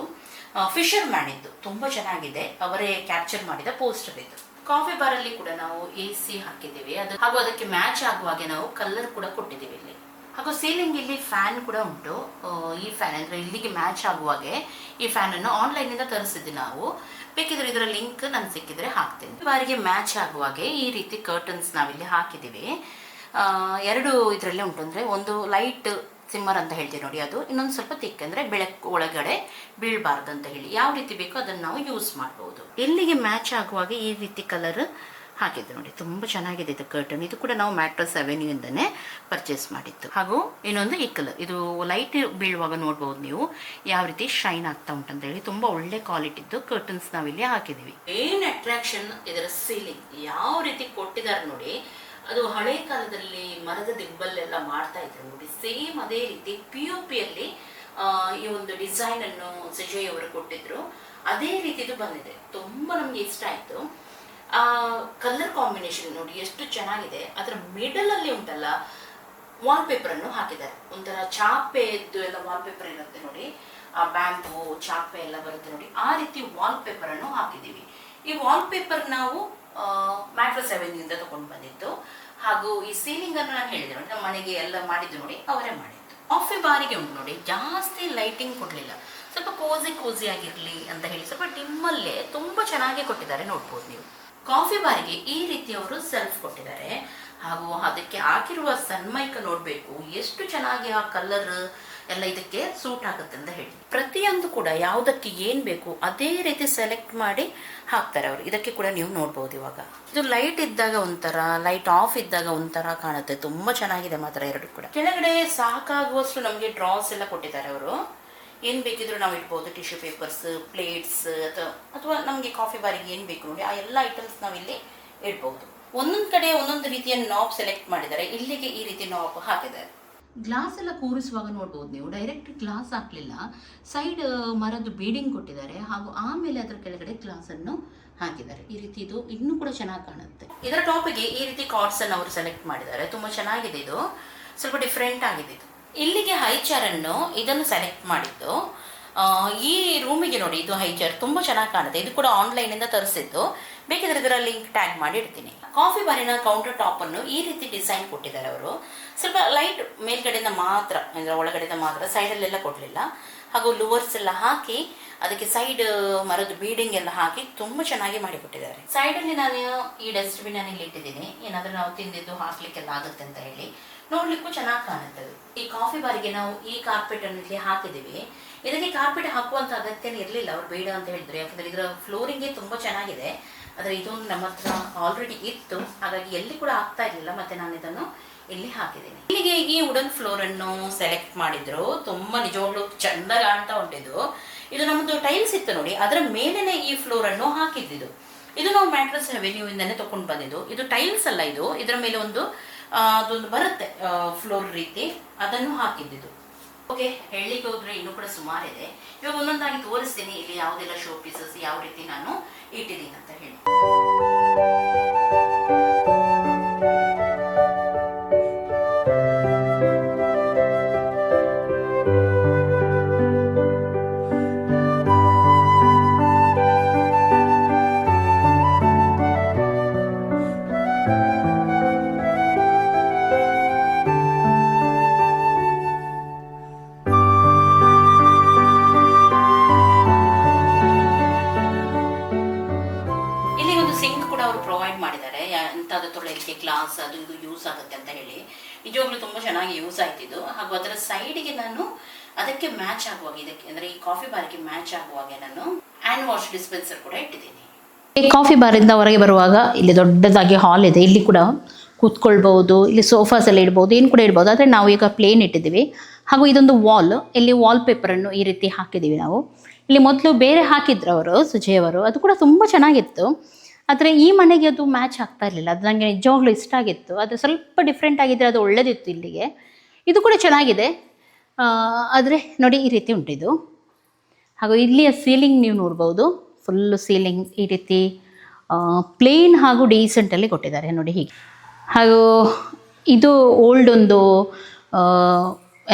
ಫಿಶರ್ ಮ್ಯಾನ್ ಇದ್ದು ತುಂಬಾ ಚೆನ್ನಾಗಿದೆ, ಅವರೇ ಕ್ಯಾಪ್ಚರ್ ಮಾಡಿದ ಪೋಸ್ಟರ್ ಇದು. ಕಾಫಿ ಬಾರ್ ಅಲ್ಲಿ ಕೂಡ ನಾವು AC ಹಾಕಿದ್ದೀವಿ, ಅದು ಹಾಗೂ ಅದಕ್ಕೆ ಮ್ಯಾಚ್ ಆಗುವಾಗೆ ನಾವು ಕಲರ್ ಕೂಡ ಕೊಟ್ಟಿದ್ದೀವಿ ಇಲ್ಲಿ. ಹಾಗೂ ಸೀಲಿಂಗ್ ಇಲ್ಲಿ ಫ್ಯಾನ್ ಕೂಡ ಉಂಟು. ಈ ಫ್ಯಾನ್ ಅಂದ್ರೆ ಇಲ್ಲಿಗೆ ಮ್ಯಾಚ್ ಆಗುವಾಗೆ ಈ ಫ್ಯಾನ್ ಅನ್ನು ಆನ್ಲೈನ್ ಇಂದ ತರಿಸಿದ್ವಿ ನಾವು. ಬೇಕಿದ್ರೆ ಇದರ ಲಿಂಕ್ ನಾನು ಸಿಕ್ಕಿದ್ರೆ ಹಾಕ್ತೀನಿ. ಬಾರಿಗೆ ಮ್ಯಾಚ್ ಆಗುವಾಗೆ ಈ ರೀತಿ ಕರ್ಟನ್ಸ್ ನಾವಿಲ್ಲಿ ಹಾಕಿದ್ದೀವಿ. 2 ಇದರಲ್ಲಿ ಉಂಟು, ಅಂದ್ರೆ ಒಂದು ಲೈಟ್ ಸಿಮ್ಮರ್ ಅಂತ ಹೇಳ್ತೀವಿ ನೋಡಿ, ಅದು ಇನ್ನೊಂದು ಸ್ವಲ್ಪ ತಿಕ್, ಅಂದ್ರೆ ಬೆಳಕು ಒಳಗಡೆ ಬೀಳಬಾರ್ದು ಅಂತ ಹೇಳಿ. ಯಾವ ರೀತಿ ಬೇಕೋ ಅದನ್ನು ನಾವು ಯೂಸ್ ಮಾಡಬಹುದು. ಇಲ್ಲಿಗೆ ಮ್ಯಾಚ್ ಆಗುವಾಗ ಈ ರೀತಿ ಕಲರ್ ಹಾಕಿದ್ದು ನೋಡಿ, ತುಂಬಾ ಚೆನ್ನಾಗಿದೆ ಇದು ಕರ್ಟನ್. ಇದು ಕೂಡ ನಾವು ಮ್ಯಾಟ್ರೆಸ್ ಅವೆನ್ಯೂ ಇಂದನೇ ಪರ್ಚೇಸ್ ಮಾಡಿದ್ದು. ಹಾಗೂ ಇನ್ನೊಂದು ಈ ಕಲರ್, ಇದು ಲೈಟ್ ಬೀಳುವಾಗ ನೋಡ್ಬೋದು ನೀವು ಯಾವ ರೀತಿ ಶೈನ್ ಆಗ್ತಾ ಉಂಟಂತ ಹೇಳಿ. ತುಂಬಾ ಒಳ್ಳೆ ಕ್ವಾಲಿಟಿದ್ದು ಕರ್ಟನ್ಸ್ ನಾವಿಲ್ಲಿ ಹಾಕಿದೀವಿ. ಏನ್ ಅಟ್ರಾಕ್ಷನ್ ಇದರ ಸೀಲಿಂಗ್ ಯಾವ ರೀತಿ ಕೊಟ್ಟಿದ್ದಾರೆ ನೋಡಿ. ಅದು ಹಳೆ ಕಾಲದಲ್ಲಿ ಮರದ ದಿಬ್ಬಲ್ಲೆಲ್ಲ ಮಾಡ್ತಾ ಇದ್ರು ನೋಡಿ, ಸೇಮ್ ಅದೇ ರೀತಿ POP ಅಲ್ಲಿ ಈ ಒಂದು ಡಿಸೈನ್ ಅನ್ನು ಸುಜಯ್ ಅವರು ಕೊಟ್ಟಿದ್ರು. ಅದೇ ರೀತಿ ಇದು ಬಂದಿದೆ, ತುಂಬಾ ನಮ್ಗೆ ಇಷ್ಟ ಆಯ್ತು. ಕಲರ್ ಕಾಂಬಿನೇಷನ್ ನೋಡಿ ಎಷ್ಟು ಚೆನ್ನಾಗಿದೆ. ಅದರ ಮಿಡಲ್ ಅಲ್ಲಿ ಉಂಟಲ್ಲ ವಾಲ್ ಪೇಪರ್ ಅನ್ನು ಹಾಕಿದ್ದಾರೆ. ಒಂಥರ ಚಾಪೆದ್ದು ಎಲ್ಲ ವಾಲ್ ಪೇಪರ್ ಇರುತ್ತೆ ನೋಡಿ, ಆ ಬ್ಯಾಂಬು ಚಾಪೆ ಎಲ್ಲ ಬರುತ್ತೆ ನೋಡಿ, ಆ ರೀತಿ ವಾಲ್ ಪೇಪರ್ ಅನ್ನು ಹಾಕಿದೀವಿ. ಈ ವಾಲ್ ಪೇಪರ್ ನಾವು ಮ್ಯಾಟ್ರೆಸ್ ಅವೆನ್ಯೂ ಇಂದ ತಗೊಂಡು ಬಂದಿದ್ದು. ಹಾಗೂ ಈ ಸೀಲಿಂಗ್ ಅನ್ನು ನಾನು ಹೇಳಿದೆ ನೋಡಿ, ನಮ್ಮ ಮನೆಗೆ ಎಲ್ಲ ಮಾಡಿದ್ದು ನೋಡಿ ಅವರೇ ಮಾಡಿದ್ದು. ಕಾಫಿ ಬಾರಿಗೆ ಉಂಟು ನೋಡಿ, ಜಾಸ್ತಿ ಲೈಟಿಂಗ್ ಕೊಡ್ಲಿಲ್ಲ, ಸ್ವಲ್ಪ ಕೋಸಿ ಆಗಿರ್ಲಿ ಅಂತ ಹೇಳಿ ಸ್ವಲ್ಪ ಡಿಮ್ಮಲ್ಲೇ ತುಂಬಾ ಚೆನ್ನಾಗಿ ಕೊಟ್ಟಿದ್ದಾರೆ, ನೋಡ್ಬೋದು ನೀವು. ಕಾಫಿ ಬಾರಿಗೆ ಈ ರೀತಿ ಅವರು ಸೆಲ್ಫ್ ಕೊಟ್ಟಿದ್ದಾರೆ. ಹಾಗೂ ಅದಕ್ಕೆ ಹಾಕಿರುವ ಸನ್ಮೈಕ ನೋಡ್ಬೇಕು ಎಷ್ಟು ಚೆನ್ನಾಗಿ ಆ ಕಲರ್ ಎಲ್ಲ ಇದಕ್ಕೆ ಸೂಟ್ ಆಗುತ್ತೆ ಅಂತ ಹೇಳಿ. ಪ್ರತಿಯೊಂದು ಕೂಡ ಯಾವುದಕ್ಕೆ ಏನ್ ಬೇಕು ಅದೇ ರೀತಿ ಸೆಲೆಕ್ಟ್ ಮಾಡಿ ಹಾಕ್ತಾರೆ ಅವರು. ಇದಕ್ಕೆ ಕೂಡ ನೀವು ನೋಡ್ಬೋದು. ಇವಾಗ ಇದು ಲೈಟ್ ಇದ್ದಾಗ ಒಂಥರ, ಲೈಟ್ ಆಫ್ ಇದ್ದಾಗ ಒಂಥರ ಕಾಣುತ್ತೆ. ತುಂಬಾ ಚೆನ್ನಾಗಿದೆ ಮಾತ್ರ 2 ಕೂಡ. ಕೆಳಗಡೆ ಸಾಕಾಗುವಷ್ಟು ನಮಗೆ ಡ್ರಾಸ್ ಎಲ್ಲ ಕೊಟ್ಟಿದ್ದಾರೆ ಅವರು. ಏನ್ ಬೇಕಿದ್ರು ನಾವು ಇಡ್ಬೋದು, ಟಿಶ್ಯೂ ಪೇಪರ್ಸ್, ಪ್ಲೇಟ್ಸ್ ಅಥವಾ ನಮಗೆ ಕಾಫಿ ಬಾರಿಗೆ ಏನ್ ಬೇಕು ನೋಡಿ ಆ ಎಲ್ಲ ಐಟಮ್ಸ್ ನಾವಿಲ್ಲಿ ಇಡ್ಬೋದು. ಒಂದೊಂದು ಕಡೆ ಒಂದೊಂದು ರೀತಿಯ ನಾಬ್ ಸೆಲೆಕ್ಟ್ ಮಾಡಿದ್ದಾರೆ. ಇಲ್ಲಿಗೆ ಈ ರೀತಿ ನಾಬ್ ಹಾಕಿದ್ದಾರೆ. ಗ್ಲಾಸ್ ಎಲ್ಲ ಕೂರಿಸುವಾಗ ನೋಡ್ಬೋದು ನೀವು, ಡೈರೆಕ್ಟ್ ಗ್ಲಾಸ್ ಹಾಕ್ಲಿಲ್ಲ, ಸೈಡ್ ಮರದ್ದು ಬೀಡಿಂಗ್ ಕೊಟ್ಟಿದ್ದಾರೆ. ಹಾಗೂ ಆಮೇಲೆ ಅದರ ಕೆಳಗಡೆ ಗ್ಲಾಸ್ ಅನ್ನು ಹಾಕಿದ್ದಾರೆ. ಈ ರೀತಿ ಇದು ಇನ್ನೂ ಕೂಡ ಚೆನ್ನಾಗಿ ಕಾಣುತ್ತೆ. ಇದರ ಟಾಪಿಗೆ ಈ ರೀತಿ ಕಾರ್ಡ್ಸ್ ಅನ್ನು ಅವರು ಸೆಲೆಕ್ಟ್ ಮಾಡಿದ್ದಾರೆ. ತುಂಬಾ ಚೆನ್ನಾಗಿದೆ, ಇದು ಸ್ವಲ್ಪ ಡಿಫ್ರೆಂಟ್ ಆಗಿದೆ. ಇದು ಇಲ್ಲಿಗೆ ಹೈ ಚೇರ್ ಅನ್ನು ಇದನ್ನು ಸೆಲೆಕ್ಟ್ ಮಾಡಿದ್ದು. ಈ ರೂಮಿಗೆ ನೋಡಿ, ಇದು ಹೈ ಚೇರ್ ತುಂಬಾ ಚೆನ್ನಾಗಿ ಕಾಣುತ್ತೆ. ಇದು ಕೂಡ ಆನ್ಲೈನ್ ಇಂದ ತರಿಸಿದ್ದು. ಬೇಕಿದ್ರೆ ಇದರ ಲಿಂಕ್ ಟ್ಯಾಗ್ ಮಾಡಿ ಇಡ್ತೀನಿ. ಕಾಫಿ ಬಾರಿನ ಕೌಂಟರ್ ಟಾಪ್ ಅನ್ನು ಈ ರೀತಿ ಡಿಸೈನ್ ಕೊಟ್ಟಿದ್ದಾರೆ ಅವರು. ಸ್ವಲ್ಪ ಲೈಟ್ ಮೇಲ್ಗಡೆಯಿಂದ ಮಾತ್ರ, ಅಂದ್ರೆ ಒಳಗಡೆಯಿಂದ ಮಾತ್ರ, ಸೈಡಲ್ಲೆಲ್ಲ ಕೊಡಲಿಲ್ಲ. ಹಾಗೂ ಲೂವರ್ಸ್ ಎಲ್ಲ ಹಾಕಿ ಅದಕ್ಕೆ ಸೈಡ್ ಮರದ ಬೀಡಿಂಗ್ ಎಲ್ಲ ಹಾಕಿ ತುಂಬಾ ಚೆನ್ನಾಗಿ ಮಾಡಿಕೊಟ್ಟಿದ್ದಾರೆ. ಸೈಡಲ್ಲಿ ನಾನು ಈ ಡಸ್ಟ್ಬಿನ್ ಅನ್ನು ಇಲ್ಲಿ ಇಟ್ಟಿದ್ದೀನಿ, ಏನಾದರೂ ನಾವು ತಿಂದಿದ್ದು ಹಾಕ್ಲಿಕ್ಕೆಲ್ಲ ಆಗುತ್ತೆ ಅಂತ ಹೇಳಿ. ನೋಡ್ಲಿಕ್ಕೂ ಚೆನ್ನಾಗಿ ಕಾಣುತ್ತೆ. ಈ ಕಾಫಿ ಬಾರಿಗೆ ನಾವು ಈ ಕಾರ್ಪೆಟ್ ಅನ್ನು ಇಲ್ಲಿ ಹಾಕಿದ್ದೀವಿ. ಇದಕ್ಕೆ ಕಾರ್ಪೆಟ್ ಹಾಕುವಂತ ಅಗತ್ಯನೇ ಇರಲಿಲ್ಲ, ಅವ್ರು ಬೇಡ ಅಂತ ಹೇಳಿದ್ರು. ಯಾಕಂದ್ರೆ ಇದರ ಫ್ಲೋರಿಂಗೇ ತುಂಬಾ ಚೆನ್ನಾಗಿದೆ. ಆದರೆ ಇದೊಂದು ನಮ್ಮ ಹತ್ರ ಆಲ್ರೆಡಿ ಇತ್ತು, ಹಾಗಾಗಿ ಎಲ್ಲಿ ಕೂಡ ಆಗ್ತಾ ಇರಲಿಲ್ಲ. ಮತ್ತೆ ನಾನು ಇದನ್ನು ಇಲ್ಲಿ ಹಾಕಿದ್ದೀನಿ. ಇಲ್ಲಿಗೆ ಈ ವುಡನ್ ಫ್ಲೋರ್ ಅನ್ನು ಸೆಲೆಕ್ಟ್ ಮಾಡಿದ್ರು. ತುಂಬಾ ನಿಜವಾಗ್ಲೂ ಚಂದ ಕಾಣ್ತಾ ಉಂಟಿದ್ದು. ಇದು ನಮ್ದು ಟೈಲ್ಸ್ ಇತ್ತು ನೋಡಿ, ಅದರ ಮೇಲೆನೆ ಈ ಫ್ಲೋರ್ ಅನ್ನು ಹಾಕಿದ್ದು. ಇದು ನಾವು ಮ್ಯಾಟ್ರಸ್ ರೆವೆನ್ಯೂಯಿಂದಲೇ ತೊಗೊಂಡು ಬಂದಿದ್ದು. ಇದು ಟೈಲ್ಸ್ ಅಲ್ಲ, ಇದು ಇದರ ಮೇಲೆ ಅದೊಂದು ಬರುತ್ತೆ ಫ್ಲೋರ್ ರೀತಿ, ಅದನ್ನು ಹಾಕಿದ್ದು. ಓಕೆ, ಹೇಳಲಿಕ್ಕೆ ಹೋದ್ರೆ ಇನ್ನೂ ಕೂಡ ಸುಮಾರಿದೆ. ಇವಾಗ ಒಂದೊಂದಾಗಿ ತೋರಿಸ್ತೀನಿ ಇಲ್ಲಿ ಯಾವುದೆಲ್ಲ ಶೋ ಪೀಸಸ್ ಯಾವ ರೀತಿ ನಾನು ಇಟ್ಟಿದ್ದೀನಿ ಅಂತ ಹೇಳಿ. ಪ್ರೊವೈಡ್ ಮಾಡಿದ್ದಾರೆ, ಎಂತಾದ್ರೂ ತೊಳೆಯಲಿಕ್ಕೆ ಗ್ಲಾಸ್ ಅದು ಇದು ಯೂಸ್ ಆಗುತ್ತೆ ಅಂತ ಹೇಳಿ. ನಿಜವಾಗ್ಲೂ ತುಂಬ ಚೆನ್ನಾಗಿ ಯೂಸ್ ಆಯ್ತಿದ್ದು. ಹಾಗೂ ಅದರ ಸೈಡ್ಗೆ ನಾನು ಅದಕ್ಕೆ ಮ್ಯಾಚ್ ಆಗುವಾಗ, ಇದಕ್ಕೆ ಅಂದರೆ ಈ ಕಾಫಿ ಬಾರ್ಗೆ ಮ್ಯಾಚ್ ಆಗುವಾಗ ನಾನು ಹ್ಯಾಂಡ್ ವಾಶ್ ಡಿಸ್ಪೆನ್ಸರ್ ಕೂಡ ಇಟ್ಟಿದ್ದೀನಿ. ಈ ಕಾಫಿ ಬಾರಿಂದ ಹೊರಗೆ ಬರುವಾಗ ಇಲ್ಲಿ ದೊಡ್ಡದಾಗಿ ಹಾಲ್ ಇದೆ, ಇಲ್ಲಿ ಕೂಡ ಕೂತ್ಕೊಳ್ಬಹುದು, ಇಲ್ಲಿ ಸೋಫಾಸ್ ಎಲ್ಲ ಇಡ್ಬೋದು, ಏನು ಕೂಡ ಇಡ್ಬೋದು. ಆದರೆ ನಾವು ಈಗ ಪ್ಲೇನ್ ಇಟ್ಟಿದ್ದೀವಿ. ಹಾಗೂ ಇದೊಂದು ವಾಲ್, ಇಲ್ಲಿ ವಾಲ್ ಪೇಪರನ್ನು ಈ ರೀತಿ ಹಾಕಿದ್ದೀವಿ ನಾವು. ಇಲ್ಲಿ ಮೊದಲು ಬೇರೆ ಹಾಕಿದ್ರು ಅವರು, ಸುಜಯವರು, ಅದು ಕೂಡ ತುಂಬ ಚೆನ್ನಾಗಿತ್ತು. ಆದರೆ ಈ ಮನೆಗೆ ಅದು ಮ್ಯಾಚ್ ಆಗ್ತಾ ಇರಲಿಲ್ಲ. ಅದು ನನಗೆ ನಿಜವಾಗ್ಲೂ ಇಷ್ಟ ಆಗಿತ್ತು. ಅದು ಸ್ವಲ್ಪ ಡಿಫ್ರೆಂಟ್ ಆಗಿದ್ದರೆ ಅದು ಒಳ್ಳೆದಿತ್ತು ಇಲ್ಲಿಗೆ. ಇದು ಕೂಡ ಚೆನ್ನಾಗಿದೆ, ಆದರೆ ನೋಡಿ ಈ ರೀತಿ ಉಂಟಿದು. ಹಾಗೂ ಇಲ್ಲಿಯ ಸೀಲಿಂಗ್ ನೀವು ನೋಡ್ಬೋದು, ಫುಲ್ಲು ಸೀಲಿಂಗ್ ಈ ರೀತಿ ಪ್ಲೇನ್ ಹಾಗೂ ಡೀಸೆಂಟಲ್ಲಿ ಕೊಟ್ಟಿದ್ದಾರೆ ನೋಡಿ ಹೀಗೆ. ಹಾಗೂ ಇದು ಓಲ್ಡ್ ಒಂದು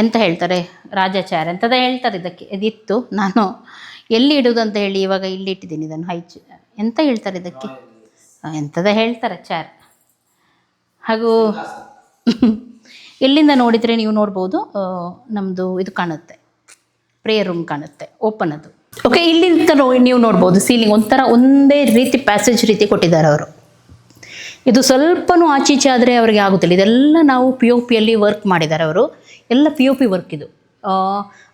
ಎಂತ ಹೇಳ್ತಾರೆ, ರಾಜಾಚಾರ ಎಂಥದ ಹೇಳ್ತಾರೆ ಇದಕ್ಕೆ, ಇದಿತ್ತು. ನಾನು ಎಲ್ಲಿ ಇಡೋದು ಅಂತ ಹೇಳಿ ಇವಾಗ ಇಲ್ಲಿ ಇಟ್ಟಿದ್ದೀನಿ ಇದನ್ನು. ಎಂತ ಹೇಳ್ತಾರೆ ಇದಕ್ಕೆ, ಎಂಥದ ಹೇಳ್ತಾರೆ, ಚಾರ್. ಹಾಗೂ ಇಲ್ಲಿಂದ ನೋಡಿದರೆ ನೀವು ನೋಡ್ಬೋದು, ನಮ್ಮದು ಇದು ಕಾಣುತ್ತೆ, ಪ್ರೇಯರ್ ರೂಮ್ ಕಾಣುತ್ತೆ, ಓಪನ್ ಅದು. ಓಕೆ, ಇಲ್ಲಿಂದ ನೀವು ನೋಡ್ಬೋದು ಸೀಲಿಂಗ್ ಒಂಥರ ಒಂದೇ ರೀತಿ ಪ್ಯಾಸೇಜ್ ರೀತಿ ಕೊಟ್ಟಿದ್ದಾರೆ ಅವರು. ಇದು ಸ್ವಲ್ಪನೂ ಆಚೀಚೆ ಆದರೆ ಅವರಿಗೆ ಆಗುತ್ತಿಲ್ಲ. ಇದೆಲ್ಲ ನಾವು POPಯಲ್ಲಿ ವರ್ಕ್ ಮಾಡಿದ್ದಾರೆ ಅವರು, ಎಲ್ಲ POP ವರ್ಕ್ ಇದು.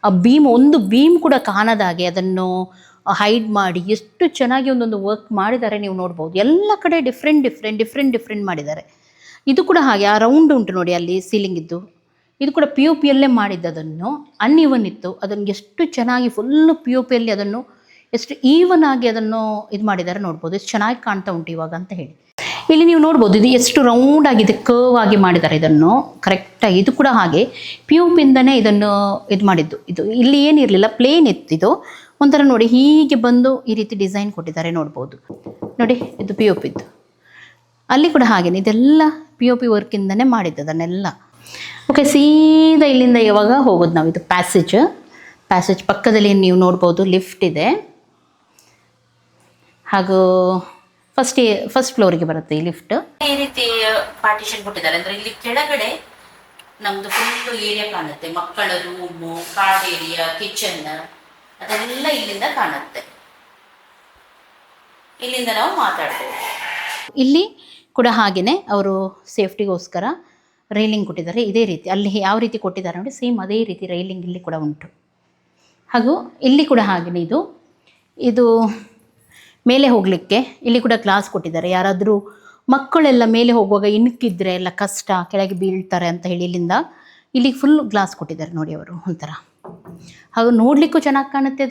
ಆ ಬೀಮ್, ಒಂದು ಬೀಮ್ ಕೂಡ ಕಾಣದಾಗೆ ಅದನ್ನು ಹೈಡ್ ಮಾಡಿ ಎಷ್ಟು ಚೆನ್ನಾಗಿ ಒಂದೊಂದು ವರ್ಕ್ ಮಾಡಿದ್ದಾರೆ ನೀವು ನೋಡ್ಬೋದು. ಎಲ್ಲ ಕಡೆ ಡಿಫ್ರೆಂಟ್ ಮಾಡಿದ್ದಾರೆ. ಇದು ಕೂಡ ಹಾಗೆ, ಆ ರೌಂಡ್ ಉಂಟು ನೋಡಿ ಅಲ್ಲಿ ಸೀಲಿಂಗ್ ಇದ್ದು, ಇದು ಕೂಡ POPಯಲ್ಲೇ ಮಾಡಿದ್ದು. ಅದನ್ನು ಅನ್ಇವನ್ ಇತ್ತು, ಅದನ್ನು ಎಷ್ಟು ಚೆನ್ನಾಗಿ ಫುಲ್ಲು POPಯಲ್ಲಿ ಅದನ್ನು ಎಷ್ಟು ಈವನ್ ಆಗಿ ಅದನ್ನು ಇದು ಮಾಡಿದ್ದಾರೆ ನೋಡ್ಬೋದು. ಎಷ್ಟು ಚೆನ್ನಾಗಿ ಕಾಣ್ತಾ ಉಂಟು ಇವಾಗ ಅಂತ ಹೇಳಿ. ಇಲ್ಲಿ ನೀವು ನೋಡ್ಬೋದು, ಇದು ಎಷ್ಟು ರೌಂಡ್ ಆಗಿದೆ, ಕರ್ವ್ ಆಗಿ ಮಾಡಿದ್ದಾರೆ ಇದನ್ನು ಕರೆಕ್ಟಾಗಿ. ಇದು ಕೂಡ ಹಾಗೆ POPಯಿಂದನೇ ಇದನ್ನು ಇದು ಮಾಡಿದ್ದು. ಇದು ಇಲ್ಲಿ ಏನಿರಲಿಲ್ಲ, ಪ್ಲೇನ್ ಇತ್ತು ಇದು. ಒಂಥರ ನೋಡಿ ಹೀಗೆ ಬಂದು ಈ ರೀತಿ ಡಿಸೈನ್ ಕೊಟ್ಟಿದ್ದಾರೆ ನೋಡ್ಬೋದು ನೋಡಿ, ಇದು POP ಇದ್ದು. ಅಲ್ಲಿ ಕೂಡ ಹಾಗೇನೆ ಇದೆಲ್ಲ POP ವರ್ಕಿಂದನೇ ಮಾಡಿದ್ದು ಅದನ್ನೆಲ್ಲ. ಓಕೆ, ಸೀದಾ ಇಲ್ಲಿಂದ ಇವಾಗ ಹೋಗೋದು ನಾವು. ಇದು ಪ್ಯಾಸೇಜ್ ಪಕ್ಕದಲ್ಲಿ ನೀವು ನೋಡ್ಬೋದು ಲಿಫ್ಟ್ ಇದೆ. ಹಾಗೂ ಫಸ್ಟ್ ಫ್ಲೋರಿಗೆ ಬರುತ್ತೆ ಈ ಲಿಫ್ಟ್. ಈ ರೀತಿ ಪಾರ್ಟಿಷನ್ ಕೊಟ್ಟಿದ್ದಾರೆ, ಅಂದರೆ ಇಲ್ಲಿ ಕೆಳಗಡೆ ನಮ್ಮದು ಫುಲ್ ಏರಿಯಾ ಕಾಣುತ್ತೆ, ಮಕ್ಕಳ ರೂಮು, ಕಾರ್ಡ್ ಏರಿಯಾ, ಕಿಚನ್, ಅದೆಲ್ಲ ಇಲ್ಲಿಂದ ಕಾಣುತ್ತೆ. ಇಲ್ಲಿಂದ ನಾವು ಮಾತಾಡ್ಬೋದು. ಇಲ್ಲಿ ಕೂಡ ಹಾಗೆಯೇ ಅವರು ಸೇಫ್ಟಿಗೋಸ್ಕರ ರೈಲಿಂಗ್ ಕೊಟ್ಟಿದ್ದಾರೆ. ಇದೇ ರೀತಿ ಅಲ್ಲಿ ಯಾವ ರೀತಿ ಕೊಟ್ಟಿದ್ದಾರೆ ನೋಡಿ, ಸೇಮ್ ಅದೇ ರೀತಿ ರೈಲಿಂಗ್ ಇಲ್ಲಿ ಕೂಡ ಉಂಟು. ಹಾಗೂ ಇಲ್ಲಿ ಕೂಡ ಹಾಗೆಯೇ ಇದು ಮೇಲೆ ಹೋಗಲಿಕ್ಕೆ ಇಲ್ಲಿ ಕೂಡ ಗ್ಲಾಸ್ ಕೊಟ್ಟಿದ್ದಾರೆ. ಯಾರಾದರೂ ಮಕ್ಕಳೆಲ್ಲ ಮೇಲೆ ಹೋಗುವಾಗ ಇಣುಕಿದ್ರೆ ಎಲ್ಲ ಕಷ್ಟ, ಕೆಳಗೆ ಬೀಳ್ತಾರೆ ಅಂತ ಹೇಳಿ ಇಲ್ಲಿಂದ ಇಲ್ಲಿಗೆ ಫುಲ್ ಗ್ಲಾಸ್ ಕೊಟ್ಟಿದ್ದಾರೆ ನೋಡಿ ಅವರು ಒಂಥರ. ಹಾಗೂ ನೋಡಲಿಕ್ಕೂ ಚೆನ್ನಾಗಿ ಕಾಣುತ್ತೆ.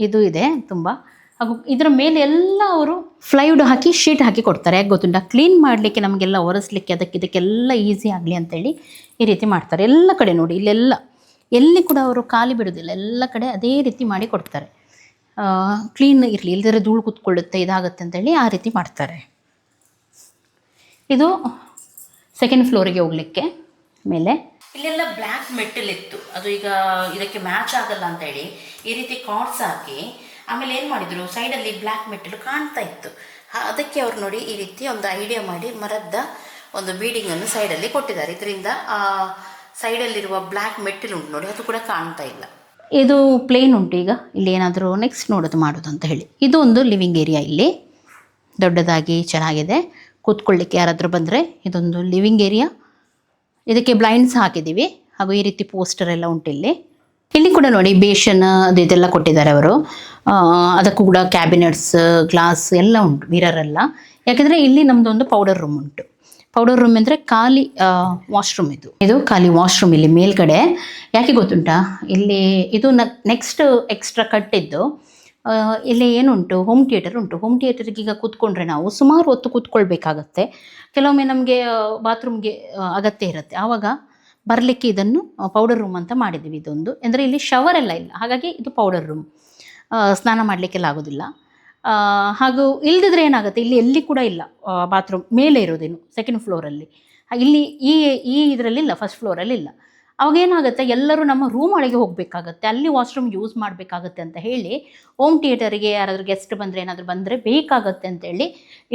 ಇದು ಇದೆ ತುಂಬ. ಹಾಗೂ ಇದರ ಮೇಲೆ ಎಲ್ಲ ಅವರು ಫ್ಲೈವುಡ್ ಹಾಕಿ ಶೀಟ್ ಹಾಕಿ ಕೊಡ್ತಾರೆ. ಯಾಕೆ ಗೊತ್ತುಂಟ, ಕ್ಲೀನ್ ಮಾಡಲಿಕ್ಕೆ ನಮಗೆಲ್ಲ ಒರೆಸಲಿಕ್ಕೆ ಇದಕ್ಕೆಲ್ಲ ಈಸಿ ಆಗಲಿ ಅಂತೇಳಿ ಈ ರೀತಿ ಮಾಡ್ತಾರೆ. ಎಲ್ಲ ಕಡೆ ನೋಡಿ, ಇಲ್ಲೆಲ್ಲ ಎಲ್ಲಿ ಕೂಡ ಅವರು ಖಾಲಿ ಬಿಡೋದಿಲ್ಲ, ಎಲ್ಲ ಕಡೆ ಅದೇ ರೀತಿ ಮಾಡಿ ಕೊಡ್ತಾರೆ. ಕ್ಲೀನ್ ಇರಲಿ, ಇಲ್ಲದ್ರೆ ಧೂಳು ಕೂತ್ಕೊಳ್ಳುತ್ತೆ, ಇದಾಗುತ್ತೆ ಅಂತೇಳಿ ಆ ರೀತಿ ಮಾಡ್ತಾರೆ. ಇದು ಸೆಕೆಂಡ್ ಫ್ಲೋರಿಗೆ ಹೋಗಲಿಕ್ಕೆ ಮೇಲೆ ಇಲ್ಲೆಲ್ಲ ಬ್ಲ್ಯಾಕ್ ಮೆಟಲ್ ಇತ್ತು, ಅದು ಈಗ ಇದಕ್ಕೆ ಮ್ಯಾಚ್ ಆಗಲ್ಲ ಅಂತ ಹೇಳಿ ಈ ರೀತಿ ಕಾರ್ಡ್ಸ್ ಹಾಕಿ ಆಮೇಲೆ ಏನು ಮಾಡಿದರು, ಸೈಡಲ್ಲಿ ಬ್ಲ್ಯಾಕ್ ಮೆಟಲ್ ಕಾಣ್ತಾ ಇತ್ತು. ಅದಕ್ಕೆ ಅವ್ರು ನೋಡಿ ಈ ರೀತಿ ಒಂದು ಐಡಿಯಾ ಮಾಡಿ ಮರದ ಒಂದು ಬೀಡಿಂಗನ್ನು ಸೈಡಲ್ಲಿ ಕೊಟ್ಟಿದ್ದಾರೆ. ಇದರಿಂದ ಆ ಸೈಡಲ್ಲಿರುವ ಬ್ಲ್ಯಾಕ್ ಮೆಟಲ್ ಉಂಟು ನೋಡಿ, ಅದು ಕೂಡ ಕಾಣ್ತಾ ಇಲ್ಲ. ಇದು ಪ್ಲೇನ್ ಉಂಟು. ಈಗ ಇಲ್ಲಿ ಏನಾದರೂ ನೆಕ್ಸ್ಟ್ ಮಾಡೋದು ಅಂತ ಹೇಳಿ ಇದು ಒಂದು ಲಿವಿಂಗ್ ಏರಿಯಾ. ಇಲ್ಲಿ ದೊಡ್ಡದಾಗಿ ಚೆನ್ನಾಗಿದೆ, ಕೂತ್ಕೊಳ್ಳಿಕ್ಕೆ ಯಾರಾದರೂ ಬಂದರೆ ಇದೊಂದು ಲಿವಿಂಗ್ ಏರಿಯಾ. ಇದಕ್ಕೆ ಬ್ಲೈಂಡ್ಸ್ ಹಾಕಿದ್ದೀವಿ. ಹಾಗೂ ಈ ರೀತಿ ಪೋಸ್ಟರ್ ಎಲ್ಲ ಉಂಟು ಇಲ್ಲಿ. ಇಲ್ಲಿ ಕೂಡ ನೋಡಿ ಬೇಷನ್ ಅದು ಇದೆಲ್ಲ ಕೊಟ್ಟಿದ್ದಾರೆ ಅವರು. ಅದಕ್ಕೂ ಕೂಡ ಕ್ಯಾಬಿನೆಟ್ಸ್, ಗ್ಲಾಸ್ ಎಲ್ಲ ಉಂಟು, ಮಿರರ್ ಎಲ್ಲ. ಯಾಕೆಂದರೆ ಇಲ್ಲಿ ನಮ್ಮದೊಂದು ಪೌಡರ್ ರೂಮ್ ಉಂಟು. ಪೌಡರ್ ರೂಮ್ ಅಂದರೆ ಖಾಲಿ ವಾಶ್ರೂಮ್. ಇದು ಖಾಲಿ ವಾಶ್ರೂಮ್ ಇಲ್ಲಿ ಮೇಲ್ಗಡೆ. ಯಾಕೆ ಗೊತ್ತುಂಟಾ, ಇಲ್ಲಿ ಇದು ನೆಕ್ಸ್ಟ್ ಎಕ್ಸ್ಟ್ರಾ ಕಟ್ಟಿದ್ದು ಇಲ್ಲಿ ಏನುಂಟು, ಹೋಮ್ ಥಿಯೇಟರ್ ಉಂಟು. ಹೋಮ್ ಥಿಯೇಟರ್ಗೆ ಈಗ ಕೂತ್ಕೊಂಡ್ರೆ ನಾವು ಸುಮಾರು ಹೊತ್ತು ಕೂತ್ಕೊಳ್ಬೇಕಾಗತ್ತೆ. ಕೆಲವೊಮ್ಮೆ ನಮಗೆ ಬಾತ್ರೂಮ್ಗೆ ಅಗತ್ಯ ಇರುತ್ತೆ, ಆವಾಗ ಬರಲಿಕ್ಕೆ ಇದನ್ನು ಪೌಡರ್ ರೂಮ್ ಅಂತ ಮಾಡಿದ್ದೀವಿ. ಇದೊಂದು ಅಂದರೆ ಇಲ್ಲಿ ಶವರ್ ಎಲ್ಲ ಇಲ್ಲ, ಹಾಗಾಗಿ ಇದು ಪೌಡರ್ ರೂಮ್. ಸ್ನಾನ ಮಾಡಲಿಕ್ಕೆಲ್ಲ ಆಗೋದಿಲ್ಲ. ಹಾಗೂ ಇಲ್ಲದಿದ್ರೆ ಏನಾಗುತ್ತೆ, ಇಲ್ಲಿ ಎಲ್ಲಿ ಕೂಡ ಇಲ್ಲ ಬಾತ್ರೂಮ್, ಮೇಲೆ ಇರೋದೇನು ಸೆಕೆಂಡ್ ಫ್ಲೋರಲ್ಲಿ. ಇಲ್ಲಿ ಈ ಇದರಲ್ಲಿಲ್ಲ, ಫಸ್ಟ್ ಫ್ಲೋರಲ್ಲಿ ಇಲ್ಲ. ಅವಾಗ ಏನಾಗುತ್ತೆ, ಎಲ್ಲರೂ ನಮ್ಮ ರೂಮ್ ಒಳಗೆ ಹೋಗಬೇಕಾಗತ್ತೆ, ಅಲ್ಲಿ ವಾಶ್ರೂಮ್ ಯೂಸ್ ಮಾಡಬೇಕಾಗತ್ತೆ ಅಂತ ಹೇಳಿ ಹೋಮ್ ಥಿಯೇಟರಿಗೆ ಯಾರಾದರೂ ಗೆಸ್ಟ್ ಬಂದರೆ ಏನಾದರೂ ಬಂದರೆ ಬೇಕಾಗತ್ತೆ ಅಂತೇಳಿ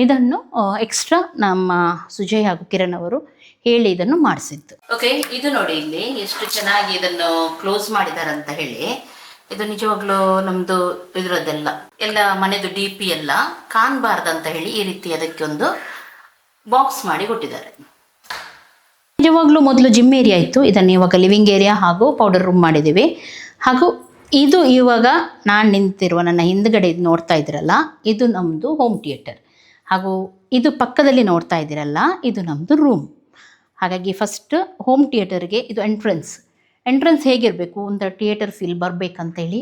ಇದನ್ನು ಎಕ್ಸ್ಟ್ರಾ ನಮ್ಮ ಸುಜಯ್ ಹಾಗೂ ಕಿರಣ್ ಅವರು ಹೇಳಿ ಇದನ್ನು ಮಾಡಿಸಿದ್ದು. ಓಕೆ, ಇದು ನೋಡಿ ಇಲ್ಲಿ ಎಷ್ಟು ಚೆನ್ನಾಗಿ ಇದನ್ನು ಕ್ಲೋಸ್ ಮಾಡಿದ್ದಾರೆ ಅಂತ ಹೇಳಿ. ಇದು ನಿಜವಾಗ್ಲೂ ನಮ್ಮದು ಇದರದ್ದೆಲ್ಲ ಎಲ್ಲ ಮನೆದು DP ಎಲ್ಲ ಕಾಣಬಾರ್ದಂತ ಹೇಳಿ ಈ ರೀತಿ ಅದಕ್ಕೆ ಒಂದು ಬಾಕ್ಸ್ ಮಾಡಿ ಕೊಟ್ಟಿದ್ದಾರೆ. ನಿಜವಾಗ್ಲೂ ಮೊದಲು ಜಿಮ್ ಏರಿಯಾ ಇತ್ತು, ಇದನ್ನು ಇವಾಗ ಲಿವಿಂಗ್ ಏರಿಯಾ ಹಾಗೂ ಪೌಡರ್ ರೂಮ್ ಮಾಡಿದ್ದೀವಿ. ಹಾಗೂ ಇದು ಇವಾಗ ನಾನು ನಿಂತಿರುವ ನನ್ನ ಹಿಂದ್ಗಡೆ ಇದು ನೋಡ್ತಾ ಇದ್ದೀರಲ್ಲ, ಇದು ನಮ್ಮದು ಹೋಮ್ ಥಿಯೇಟರ್. ಹಾಗೂ ಇದು ಪಕ್ಕದಲ್ಲಿ ನೋಡ್ತಾ ಇದ್ದೀರಲ್ಲ, ಇದು ನಮ್ಮದು ರೂಮ್. ಹಾಗಾಗಿ ಫಸ್ಟ್ ಹೋಮ್ ಥಿಯೇಟರ್ಗೆ ಇದು ಎಂಟ್ರೆನ್ಸ್ ಹೇಗಿರಬೇಕು, ಒಂದು ಥಿಯೇಟರ್ ಫೀಲ್ ಬರಬೇಕಂತೇಳಿ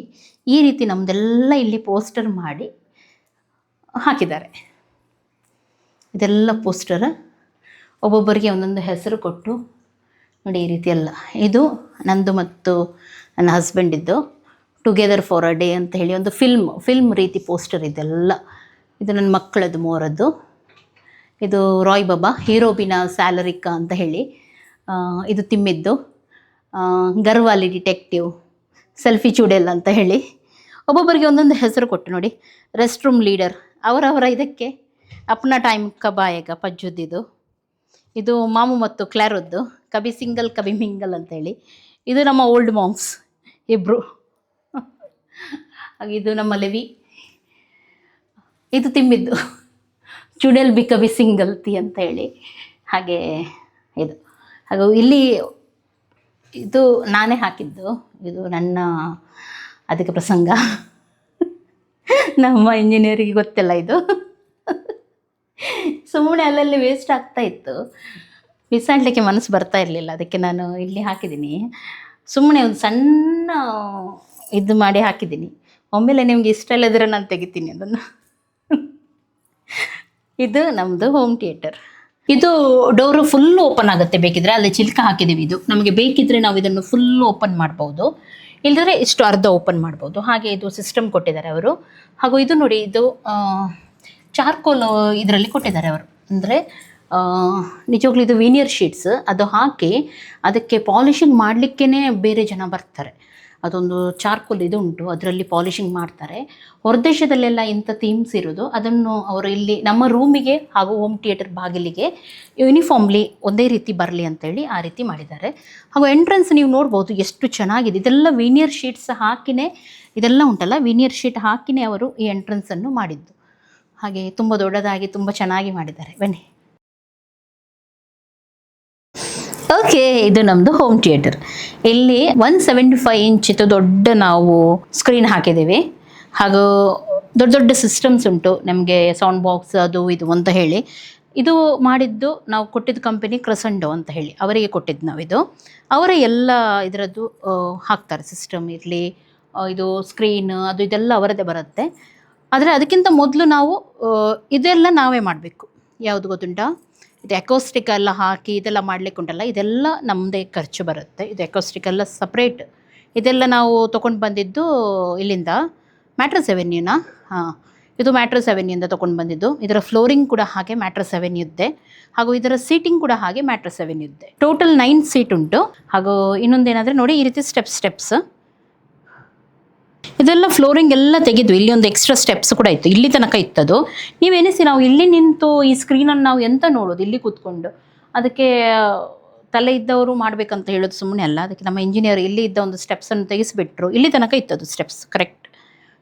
ಈ ರೀತಿ ನಮ್ಮದೆಲ್ಲ ಇಲ್ಲಿ ಪೋಸ್ಟರ್ ಮಾಡಿ ಹಾಕಿದ್ದಾರೆ. ಇದೆಲ್ಲ ಪೋಸ್ಟರ್ ಒಬ್ಬೊಬ್ಬರಿಗೆ ಒಂದೊಂದು ಹೆಸರು ಕೊಟ್ಟು ನೋಡಿ ಈ ರೀತಿ ಎಲ್ಲ. ಇದು ನಂದು ಮತ್ತು ನನ್ನ ಹಸ್ಬೆಂಡಿದ್ದು ಟುಗೆದರ್ ಫಾರ್ ಅ ಡೇ ಅಂತ ಹೇಳಿ ಒಂದು ಫಿಲ್ಮ್ ರೀತಿ ಪೋಸ್ಟರ್ ಇದೆಲ್ಲ. ಇದು ನನ್ನ ಮಕ್ಕಳದ್ದು 3. ಇದು ರಾಯ್ ಬಾಬಾ, ಹೀರೋಬಿನ ಸ್ಯಾಲರಿಕಾ ಅಂತ ಹೇಳಿ. ಇದು ತಿಮ್ಮಿದ್ದು ಗರ್ವಾಲಿ ಡಿಟೆಕ್ಟಿವ್, ಸೆಲ್ಫಿ ಚೂಡೆಲ್ ಅಂತ ಹೇಳಿ ಒಬ್ಬೊಬ್ಬರಿಗೆ ಒಂದೊಂದು ಹೆಸರು ಕೊಟ್ಟು ನೋಡಿ. ರೆಸ್ಟ್ ರೂಮ್ ಲೀಡರ್ ಅವರವರ ಇದಕ್ಕೆ ಅಪ್ನಾ ಟೈಮ್ ಕಬಾಯಗ ಪಜ್ಜುದ್ದಿದು. ಇದು ಮಾಮು ಮತ್ತು ಕ್ಲಾರದ್ದು ಕಬಿ ಸಿಂಗಲ್ ಕಬಿ ಮಿಂಗಲ್ ಅಂತೇಳಿ. ಇದು ನಮ್ಮ ಓಲ್ಡ್ ಮಾಮ್ಸ್ ಇಬ್ಬರು. ಹಾಗೆ ಇದು ನಮ್ಮ ಲೆವಿ. ಇದು ತಿಮ್ಮಿದ್ದು ಚುಡೆಲ್ ಬಿ ಕಬಿ ಸಿಂಗಲ್ ತಿ ಅಂತ ಹೇಳಿ. ಹಾಗೆ ಇದು ಹಾಗೂ ಇಲ್ಲಿ ಇದು ನಾನೇ ಹಾಕಿದ್ದು, ಇದು ನನ್ನ ಅದಕ್ಕೆ ಪ್ರಸಂಗ. ನಮ್ಮ ಇಂಜಿನಿಯರಿಗೆ ಗೊತ್ತಿಲ್ಲ ಇದು. ಸುಮ್ಮನೆ ಅಲ್ಲಲ್ಲಿ ವೇಸ್ಟ್ ಆಗ್ತಾ ಇತ್ತು, ಬಿಸಾಡಲಿಕ್ಕೆ ಮನಸ್ಸು ಬರ್ತಾ ಇರಲಿಲ್ಲ, ಅದಕ್ಕೆ ನಾನು ಇಲ್ಲಿ ಹಾಕಿದ್ದೀನಿ. ಸುಮ್ಮನೆ ಒಂದು ಸಣ್ಣ ಇದು ಮಾಡಿ ಹಾಕಿದ್ದೀನಿ. ಒಮ್ಮೆಲೆ ನಿಮ್ಗೆ ಇಷ್ಟ ಇಲ್ಲದ್ರೆ ನಾನು ತೆಗಿತೀನಿ ಅದನ್ನು. ಇದು ನಮ್ಮದು ಹೋಮ್ ಥಿಯೇಟರ್. ಇದು ಡೋರು ಫುಲ್ ಓಪನ್ ಆಗುತ್ತೆ, ಬೇಕಿದ್ರೆ ಅಲ್ಲಿ ಚಿಲ್ಕ ಹಾಕಿದ್ದೀವಿ. ಇದು ನಮಗೆ ಬೇಕಿದ್ರೆ ನಾವು ಇದನ್ನು ಫುಲ್ ಓಪನ್ ಮಾಡ್ಬೋದು, ಇಲ್ಲದ್ರೆ ಇಷ್ಟು ಅರ್ಧ ಓಪನ್ ಮಾಡ್ಬೋದು. ಹಾಗೆ ಇದು ಸಿಸ್ಟಮ್ ಕೊಟ್ಟಿದ್ದಾರೆ ಅವರು. ಹಾಗೂ ಇದು ನೋಡಿ, ಇದು ಚಾರ್ಕೋಲ್ ಇದರಲ್ಲಿ ಕೊಟ್ಟಿದ್ದಾರೆ ಅವರು. ಅಂದರೆ ನಿಜವಾಗ್ಲೂ ಇದು ವೀನಿಯರ್ ಶೀಟ್ಸ್, ಅದು ಹಾಕಿ ಅದಕ್ಕೆ ಪಾಲಿಷಿಂಗ್ ಮಾಡಲಿಕ್ಕೇ ಬೇರೆ ಜನ ಬರ್ತಾರೆ. ಅದೊಂದು ಚಾರ್ಕೋಲ್ ಇದು ಉಂಟು, ಅದರಲ್ಲಿ ಪಾಲಿಷಿಂಗ್ ಮಾಡ್ತಾರೆ. ಹೊರದೇಶದಲ್ಲೆಲ್ಲ ಇಂಥ ಥೀಮ್ಸ್ ಇರೋದು, ಅದನ್ನು ಅವರು ಇಲ್ಲಿ ನಮ್ಮ ರೂಮಿಗೆ ಹಾಗೂ ಹೋಮ್ ಥಿಯೇಟರ್ ಬಾಗಿಲಿಗೆ ಯೂನಿಫಾರ್ಮ್ಲಿ ಒಂದೇ ರೀತಿ ಬರಲಿ ಅಂತೇಳಿ ಆ ರೀತಿ ಮಾಡಿದ್ದಾರೆ. ಹಾಗೂ ಎಂಟ್ರೆನ್ಸ್ ನೀವು ನೋಡ್ಬೋದು ಎಷ್ಟು ಚೆನ್ನಾಗಿದೆ. ಇದೆಲ್ಲ ವೀನಿಯರ್ ಶೀಟ್ಸ್ ಹಾಕಿನೇ, ಇದೆಲ್ಲ ಉಂಟಲ್ಲ ವೀನಿಯರ್ ಶೀಟ್ ಹಾಕಿನೇ ಅವರು ಈ ಎಂಟ್ರೆನ್ಸನ್ನು ಮಾಡಿದ್ದು. ಹಾಗೆ ತುಂಬ ದೊಡ್ಡದಾಗಿ ತುಂಬ ಚೆನ್ನಾಗಿ ಮಾಡಿದ್ದಾರೆ. ಬನ್ನಿ. ಓಕೆ, ಇದು ನಮ್ಮದು ಹೋಮ್ ಥಿಯೇಟರ್. ಇಲ್ಲಿ 175 ಇಂಚಿದು ದೊಡ್ಡ ನಾವು ಸ್ಕ್ರೀನ್ ಹಾಕಿದ್ದೀವಿ. ಹಾಗೂ ದೊಡ್ಡ ದೊಡ್ಡ ಸಿಸ್ಟಮ್ಸ್ ಉಂಟು ನಮಗೆ, ಸೌಂಡ್ ಬಾಕ್ಸ್ ಅದು ಇದು ಅಂತ ಹೇಳಿ. ಇದು ಮಾಡಿದ್ದು ನಾವು ಕೊಟ್ಟಿದ್ದು ಕಂಪನಿ ಕ್ರಸಂಡೋ ಅಂತ ಹೇಳಿ ಅವರಿಗೆ ಕೊಟ್ಟಿದ್ದು ನಾವು. ಇದು ಅವರ ಎಲ್ಲ ಇದರದ್ದು ಹಾಕ್ತಾರೆ, ಸಿಸ್ಟಮ್ ಇರಲಿ, ಇದು ಸ್ಕ್ರೀನ್ ಅದು ಇದೆಲ್ಲ ಅವರದ್ದೇ ಬರುತ್ತೆ. ಆದರೆ ಅದಕ್ಕಿಂತ ಮೊದಲು ನಾವು ಇದೆಲ್ಲ ನಾವೇ ಮಾಡಬೇಕು. ಯಾವುದು ಗೊತ್ತುಂಟಾ, ಇದು ಎಕೋಸ್ಟಿಕ್ ಎಲ್ಲ ಹಾಕಿ ಇದೆಲ್ಲ ಮಾಡಲಿಕ್ಕೆ ಉಂಟಲ್ಲ, ಇದೆಲ್ಲ ನಮ್ಮದೇ ಖರ್ಚು ಬರುತ್ತೆ. ಇದು ಎಕೋಸ್ಟಿಕ್ ಎಲ್ಲ ಸಪ್ರೇಟ್. ಇದೆಲ್ಲ ನಾವು ತೊಗೊಂಡು ಬಂದಿದ್ದು ಇಲ್ಲಿಂದ ಮ್ಯಾಟ್ರಸ್ ಅವೆನ್ಯೂನ. ಇದು ಮ್ಯಾಟ್ರಸ್ ಅವೆನ್ಯೂಯಿಂದ ತೊಗೊಂಡು ಬಂದಿದ್ದು. ಇದರ ಫ್ಲೋರಿಂಗ್ ಕೂಡ ಹಾಗೆ ಮ್ಯಾಟ್ರಸ್ ಅವೆನ್ಯೂದ್ದೆ, ಹಾಗೂ ಇದರ ಸೀಟಿಂಗ್ ಕೂಡ ಹಾಗೆ ಮ್ಯಾಟ್ರಸ್ ಅವೆನ್ಯೂದ್ದೆ. ಟೋಟಲ್ 9 ಸೀಟ್ ಉಂಟು. ಹಾಗೂ ಇನ್ನೊಂದೇನಾದರೆ ನೋಡಿ, ಈ ರೀತಿ ಸ್ಟೆಪ್ಸ್ ಇದೆಲ್ಲ ಫ್ಲೋರಿಂಗ್ ಎಲ್ಲ ತೆಗೆದು ಇಲ್ಲಿ ಒಂದು ಎಕ್ಸ್ಟ್ರಾ ಸ್ಟೆಪ್ಸ್ ಕೂಡ ಇತ್ತು, ಇಲ್ಲಿ ತನಕ ಇತ್ತದು. ನೀವೆನಿಸಿ ನಾವು ಇಲ್ಲಿ ನಿಂತು ಈ ಸ್ಕ್ರೀನನ್ನು ನಾವು ಎಂತ ನೋಡೋದು, ಇಲ್ಲಿ ಕೂತ್ಕೊಂಡು. ಅದಕ್ಕೆ ತಲೆ ಇದ್ದವರು ಮಾಡಬೇಕಂತ ಹೇಳೋದು ಸುಮ್ಮನೆ ಅಲ್ಲ. ಅದಕ್ಕೆ ನಮ್ಮ ಇಂಜಿನಿಯರ್ ಇಲ್ಲಿ ಇದ್ದ ಒಂದು ಸ್ಟೆಪ್ಸನ್ನು ತೆಗೆಸಿಬಿಟ್ರು. ಇಲ್ಲಿ ತನಕ ಇತ್ತದು ಸ್ಟೆಪ್ಸ್, ಕರೆಕ್ಟ್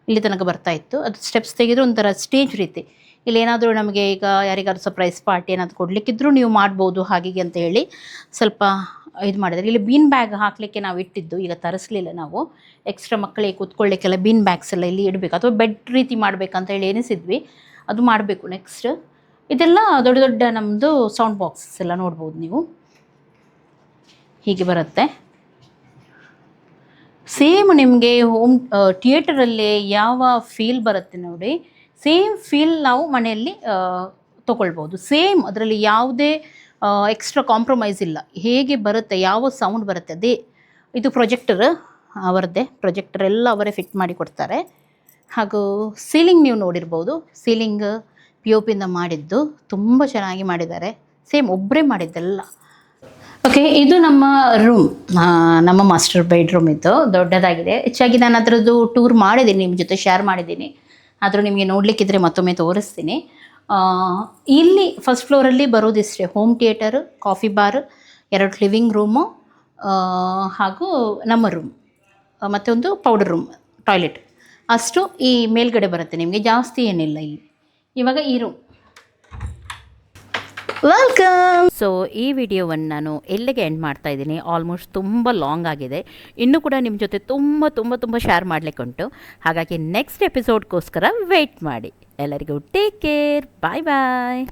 ಇಲ್ಲಿ ತನಕ ಬರ್ತಾ ಇತ್ತು. ಅದು ಸ್ಟೆಪ್ಸ್ ತೆಗೆದು ಒಂಥರ ಸ್ಟೇಜ್ ರೀತಿ. ಇಲ್ಲಿ ಏನಾದರೂ ನಮಗೆ ಈಗ ಯಾರಿಗಾದ್ರು ಸರ್ಪ್ರೈಸ್ ಪಾರ್ಟಿ ಏನಾದರೂ ಕೊಡಲಿಕ್ಕಿದ್ರೂ ನೀವು ಮಾಡ್ಬೋದು ಹಾಗೆ ಅಂತ ಹೇಳಿ ಸ್ವಲ್ಪ ಇದು ಮಾಡಿದರೆ. ಇಲ್ಲಿ ಬೀನ್ ಬ್ಯಾಗ್ ಹಾಕಲಿಕ್ಕೆ ನಾವು ಇಟ್ಟಿದ್ದು, ಈಗ ತರಿಸಲಿಲ್ಲ ನಾವು. ಎಕ್ಸ್ಟ್ರಾ ಮಕ್ಕಳಿಗೆ ಕೂತ್ಕೊಳ್ಳಿಕ್ಕೆಲ್ಲ ಬೀನ್ ಬ್ಯಾಗ್ಸ್ ಎಲ್ಲ ಇಲ್ಲಿ ಇಡಬೇಕು, ಅಥವಾ ಬೆಡ್ ರೀತಿ ಮಾಡಬೇಕಂತ ಹೇಳಿ ಎನಿಸಿದ್ವಿ. ಅದು ಮಾಡಬೇಕು ನೆಕ್ಸ್ಟ್. ಇದೆಲ್ಲ ದೊಡ್ಡ ದೊಡ್ಡ ನಮ್ಮದು ಸೌಂಡ್ ಬಾಕ್ಸಸ್ ಎಲ್ಲ ನೋಡ್ಬೋದು ನೀವು, ಹೀಗೆ ಬರುತ್ತೆ. ಸೇಮ್ ನಿಮಗೆ ಹೋಮ್ ಥಿಯೇಟರಲ್ಲಿ ಯಾವ ಫೀಲ್ ಬರುತ್ತೆ ನೋಡಿ, ಸೇಮ್ ಫೀಲ್ ನಾವು ಮನೆಯಲ್ಲಿ ತೊಗೊಳ್ಬೋದು. ಸೇಮ್ ಅದರಲ್ಲಿ ಯಾವುದೇ ಎಕ್ಸ್ಟ್ರಾ ಕಾಂಪ್ರಮೈಸ್ ಇಲ್ಲ. ಹೇಗೆ ಬರುತ್ತೆ, ಯಾವ ಸೌಂಡ್ ಬರುತ್ತೆ ಅದೇ. ಇದು ಪ್ರೊಜೆಕ್ಟರ್ ಅವರದ್ದೇ, ಪ್ರೊಜೆಕ್ಟರ್ ಎಲ್ಲ ಅವರೇ ಫಿಟ್ ಮಾಡಿ ಕೊಡ್ತಾರೆ. ಹಾಗೂ ಸೀಲಿಂಗ್ ನೀವು ನೋಡಿರ್ಬೋದು, ಸೀಲಿಂಗ್ POP ಇಂದ ಮಾಡಿದ್ದು ತುಂಬ ಚೆನ್ನಾಗಿ ಮಾಡಿದ್ದಾರೆ. ಸೇಮ್ ಒಬ್ಬರೇ ಮಾಡಿದ್ದೆಲ್ಲ. ಓಕೆ, ಇದು ನಮ್ಮ ರೂಮ್, ನಮ್ಮ ಮಾಸ್ಟರ್ ಬೆಡ್ರೂಮ್ ಇದ್ದು ದೊಡ್ಡದಾಗಿದೆ. ಹೆಚ್ಚಾಗಿ ನಾನು ಅದರದ್ದು ಟೂರ್ ಮಾಡಿದ್ದೀನಿ, ನಿಮ್ಮ ಜೊತೆ ಶೇರ್ ಮಾಡಿದ್ದೀನಿ. ಆದರೂ ನಿಮಗೆ ನೋಡಲಿಕ್ಕಿದ್ರೆ ಮತ್ತೊಮ್ಮೆ ತೋರಿಸ್ತೀನಿ. ಇಲ್ಲಿ ಫಸ್ಟ್ ಫ್ಲೋರಲ್ಲಿ ಬರೋದಿಷ್ಟೇ, home theatre, coffee bar, 2 living room ಹಾಗೂ ನಮ್ಮ ರೂಮ್, ಮತ್ತೊಂದು ಪೌಡರ್ ರೂಮ್, ಟಾಯ್ಲೆಟ್, ಅಷ್ಟು ಈ ಮೇಲ್ಗಡೆ ಬರುತ್ತೆ. ನಿಮಗೆ ಜಾಸ್ತಿ ಏನಿಲ್ಲ ಇಲ್ಲಿ. ಇವಾಗ ಈ ರೂಮ್. ವೆಲ್ಕಮ್. ಸೊ ಈ ವಿಡಿಯೋವನ್ನು ನಾನು ಎಲ್ಲಿಗೆ ಎಂಡ್ ಮಾಡ್ತಾ ಇದ್ದೀನಿ. ಆಲ್ಮೋಸ್ಟ್ ತುಂಬ ಲಾಂಗ್ ಆಗಿದೆ. ಇನ್ನೂ ಕೂಡ ನಿಮ್ಮ ಜೊತೆ ತುಂಬ ಶೇರ್ ಮಾಡಲಿಕ್ಕೆ ಉಂಟು. ಹಾಗಾಗಿ ನೆಕ್ಸ್ಟ್ ಎಪಿಸೋಡ್ಗೋಸ್ಕರ ವೆಯ್ಟ್ ಮಾಡಿ. ಎಲ್ಲರಿಗೂ ಟೇಕ್ ಕೇರ್, ಬಾಯ್ ಬಾಯ್.